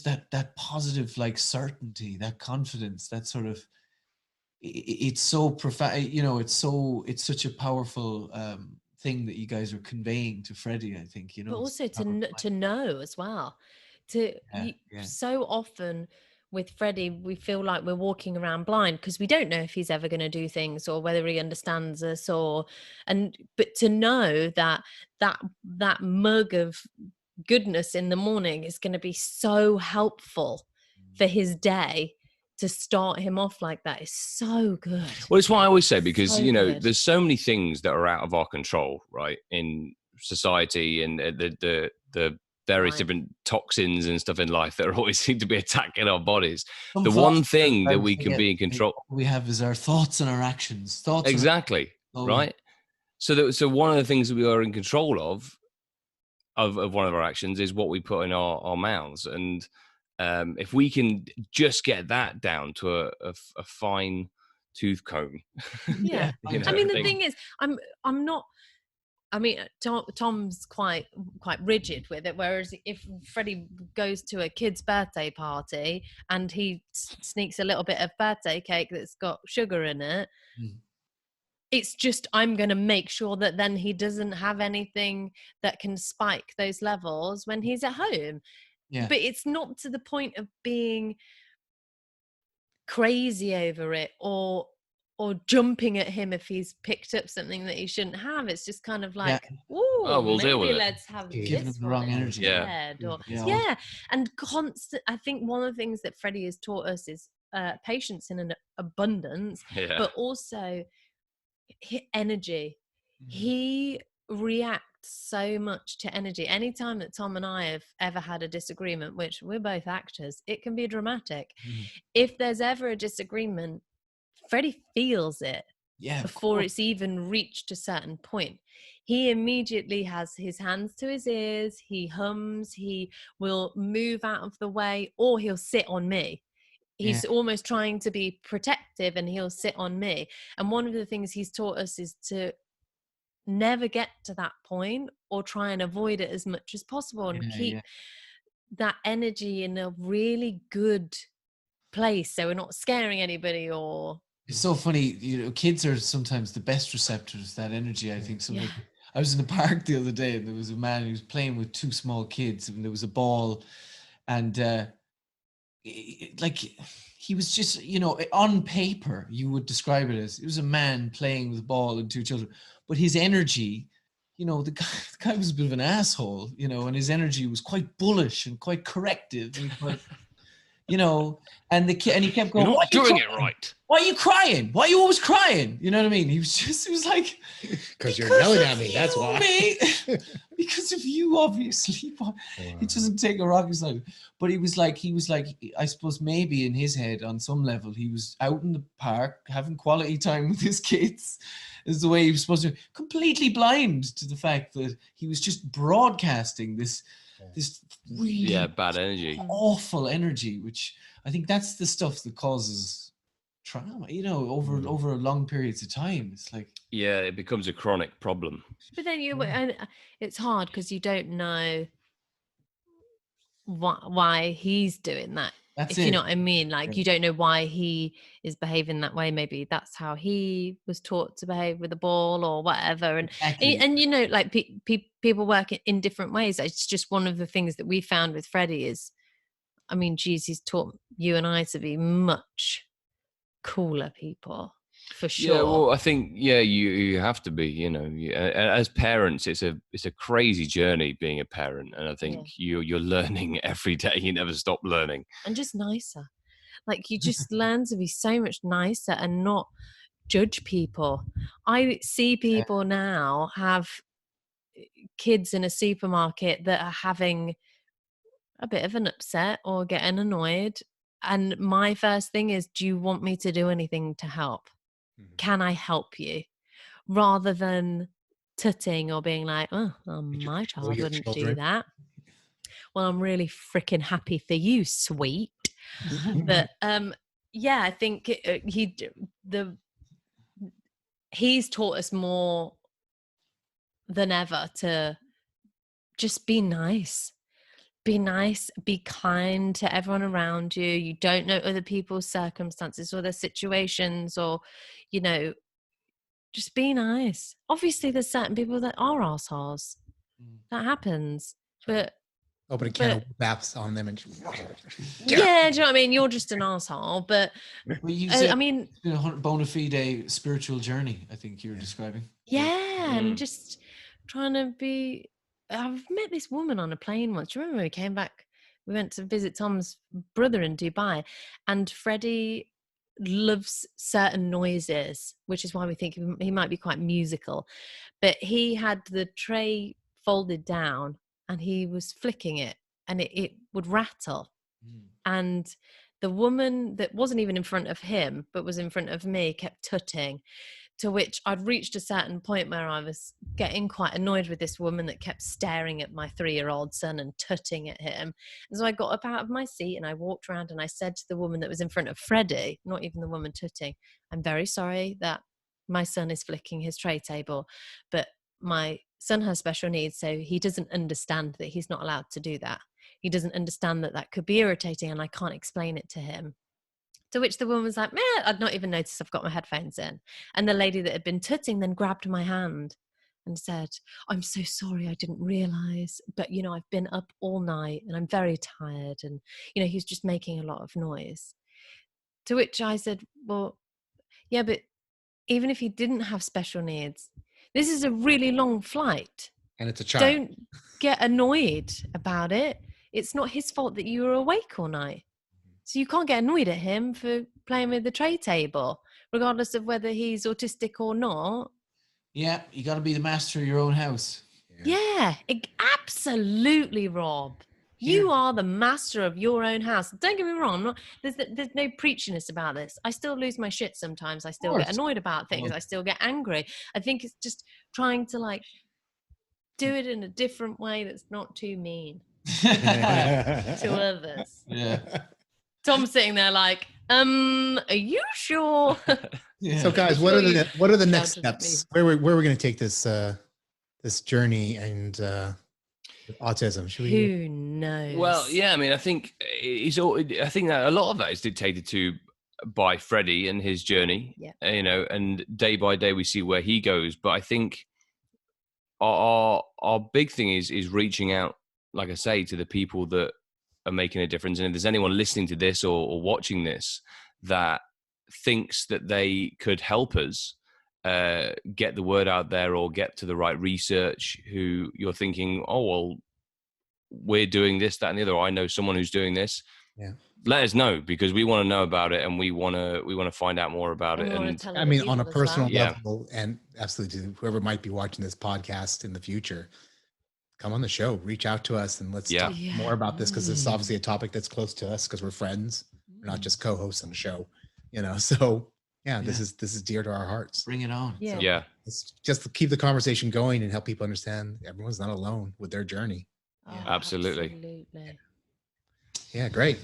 that positive, like, certainty, that confidence, that sort of, it's so profound, it's such a powerful thing that you guys are conveying to Freddie, I think, but also to know as well, so often with Freddie, we feel like we're walking around blind because we don't know if he's ever going to do things, or whether he understands us, but to know that mug of goodness in the morning is going to be so helpful for his day. To start him off like that is so good. Well, it's what I always say, because good. there's so many things that are out of our control, right, in society, and the various different toxins and stuff in life that always seem to be attacking our bodies. The one thing that we can be in control we have is our thoughts and our actions. Exactly. Right. So one of the things that we are in control of one of our actions is what we put in our mouths, and if we can just get that down to a fine tooth comb. Yeah. I mean, the thing is, I'm not. I mean, Tom's quite rigid with it. Whereas if Freddie goes to a kid's birthday party and he sneaks a little bit of birthday cake that's got sugar in it, it's just, I'm going to make sure that then he doesn't have anything that can spike those levels when he's at home. Yeah. But it's not to the point of being crazy over it or jumping at him if he's picked up something that he shouldn't have. It's just kind of like, we'll deal with it. Let's have Giving this him the wrong energy. instead. And constant. I think one of the things that Freddie has taught us is patience in an abundance, Yeah. but also energy. He reacts so much to energy. Anytime that Tom and I have ever had a disagreement, which we're both actors, it can be dramatic. If there's ever a disagreement, Freddie feels it before it's even reached a certain point. He immediately has his hands to his ears, he hums, he will move out of the way, or he'll sit on me. He's almost trying to be protective, and he'll sit on me. And one of the things he's taught us is to never get to that point, or try and avoid it as much as possible, and keep that energy in a really good place, so we're not scaring anybody. Or it's so funny, kids are sometimes the best receptors of that energy. I think I was in the park the other day, and there was a man who was playing with two small kids, and there was a ball, and like he was just, on paper you would describe it as, it was a man playing with a ball and two children, but his energy, the guy was a bit of an asshole, and his energy was quite bullish and quite corrective, and quite, and the kid, and he kept going, "You're not doing it right. Why are you crying? Why are you always crying?" You know what I mean? He was like, because you're yelling at me. That's why. Because of you, obviously. It doesn't take a rocket scientist. But he was like, I suppose maybe in his head, on some level, he was out in the park having quality time with his kids. Is the way he was supposed to, completely blind to the fact that he was just broadcasting this really bad energy, awful energy, which I think that's the stuff that causes trauma, over long periods of time. It's like, it becomes a chronic problem. But then and it's hard because you don't know why he's doing that. That's you know what I mean? Like, you don't know why he is behaving that way. Maybe that's how he was taught to behave with the ball or whatever. And like people work in different ways. It's just one of the things that we found with Freddie is, I mean, geez, he's taught you and I to be much cooler people, for sure. Yeah, well, I think you have to be. As parents, it's a crazy journey being a parent, and I think you're learning every day. You never stop learning, and just nicer. Like, you just learn to be so much nicer and not judge people. I see people now have kids in a supermarket that are having a bit of an upset or getting annoyed, and my first thing is, do you want me to do anything to help? Can I help you? Rather than tutting or being like, my child wouldn't do that. Well, I'm really freaking happy for you, sweet. But I think he's taught us more than ever to just be nice. Be nice, be kind to everyone around you. You don't know other people's circumstances or their situations, or, just be nice. Obviously, there's certain people that are assholes. That happens. But open a can of baths on them and do you know what I mean? You're just an asshole. But I mean, it's been a bona fide spiritual journey, I think you're describing. And just trying to be. I've met this woman on a plane once. Do you remember when we came back? We went to visit Tom's brother in Dubai, and Freddie loves certain noises, which is why we think he might be quite musical. But he had the tray folded down, and he was flicking it, and it would rattle. And the woman that wasn't even in front of him, but was in front of me, kept tutting. To which I'd reached a certain point where I was getting quite annoyed with this woman that kept staring at my 3-year-old son and tutting at him. And so I got up out of my seat and I walked around and I said to the woman that was in front of Freddie, not even the woman tutting, "I'm very sorry that my son is flicking his tray table, but my son has special needs, so he doesn't understand that he's not allowed to do that. He doesn't understand that could be irritating, and I can't explain it to him." To which the woman was like, I'd not even noticed I've got my headphones in. And the lady that had been tutting then grabbed my hand and said, "I'm so sorry, I didn't realize, but, I've been up all night and I'm very tired. And, he's just making a lot of noise." To which I said, "Well, yeah, but even if he didn't have special needs, this is a really long flight. And it's a child. Don't get annoyed about it. It's not his fault that you were awake all night." So you can't get annoyed at him for playing with the tray table, regardless of whether he's autistic or not. Yeah, you got to be the master of your own house. Yeah, absolutely, Rob. You are the master of your own house. Don't get me wrong. There's no preachiness about this. I still lose my shit sometimes. I still get annoyed about things. I still get angry. I think it's just trying to like do it in a different way that's not too mean to others. Yeah. Tom's sitting there like, are you sure? So guys, what are the next steps? Where we're going to take this this journey and autism? Who knows? Well, yeah, I mean, I think that a lot of that is dictated by Freddie and his journey. Yeah. And day by day we see where he goes. But I think our big thing is reaching out, like I say, to the people that are making a difference. And if there's anyone listening to this or watching this that thinks that they could help us get the word out there or get to the right research, who you're thinking, oh, well, we're doing this, that, and the other, or I know someone who's doing this. Yeah. Let us know, because we want to know about it and we want to find out more about it. And I mean, on a personal level, and absolutely to whoever might be watching this podcast in the future, come on the show, reach out to us, and let's talk more about this, because it's obviously a topic that's close to us because we're friends. We're not just co-hosts on the show, So this is dear to our hearts. Bring it on. Yeah. It's just to keep the conversation going and help people understand everyone's not alone with their journey. Absolutely. Yeah, great.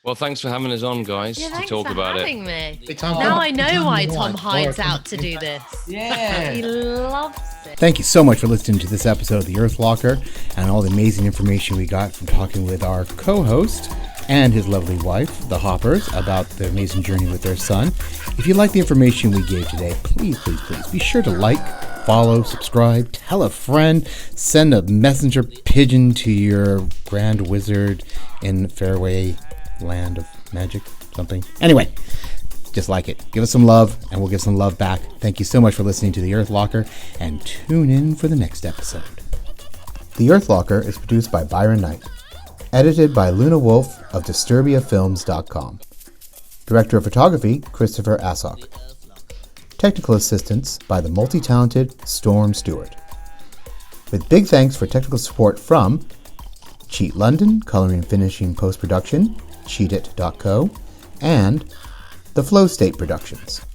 Well, thanks for having us on, guys, to talk about it. Me. Now I know why Tom hides out to do this. Yeah. He loves it. Thank you so much for listening to this episode of The Earth Locker and all the amazing information we got from talking with our co-host and his lovely wife, the Hoppers, about the amazing journey with their son. If you like the information we gave today, please be sure to like, follow, subscribe, tell a friend, send a messenger pigeon to your grand wizard in Fairway Land of Magic, something. Anyway, just like it. Give us some love, and we'll give some love back. Thank you so much for listening to The Earth Locker, and tune in for the next episode. The Earth Locker is produced by Byron Knight. Edited by Luna Wolf of DisturbiaFilms.com. Director of Photography, Christopher Assock. Technical assistance by the multi-talented Storm Stewart. With big thanks for technical support from Cheat London, coloring and finishing post-production, cheatit.co, and the Flow State Productions.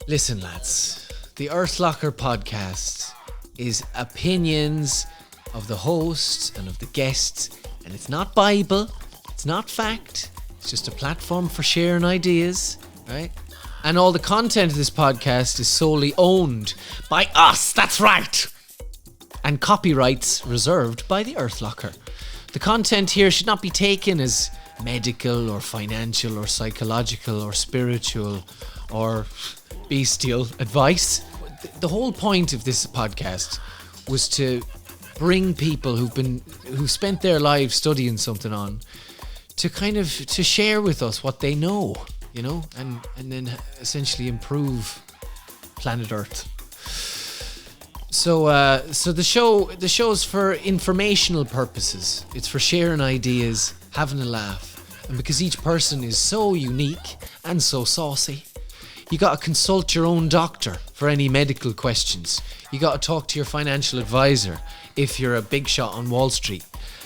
Listen, lads, the Earth Locker podcast is opinions of the host and of the guests, and it's not Bible, it's not fact, it's just a platform for sharing ideas, right? And all the content of this podcast is solely owned by us, that's right! And copyrights reserved by the Earth Locker. The content here should not be taken as medical or financial or psychological or spiritual or bestial advice. The whole point of this podcast was to bring people who spent their lives studying something on to share with us what they know, and then essentially improve planet Earth. So the show's for informational purposes. It's for sharing ideas, having a laugh, and because each person is so unique and so saucy, you got to consult your own doctor for any medical questions. You got to talk to your financial advisor if you're a big shot on Wall Street.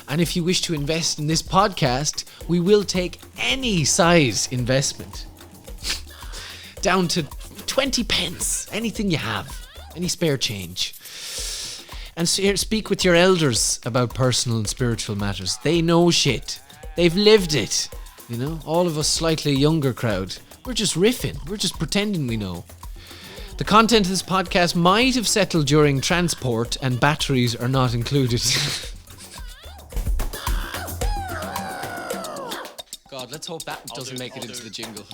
And if you wish to invest in this podcast, we will take any size investment. Down to 20 pence, anything you have, any spare change. And speak with your elders about personal and spiritual matters. They know shit. They've lived it. All of us slightly younger crowd, we're just riffing. We're just pretending we know. The content of this podcast might have settled during transport, and batteries are not included. God, let's hope that doesn't make it into the jingle.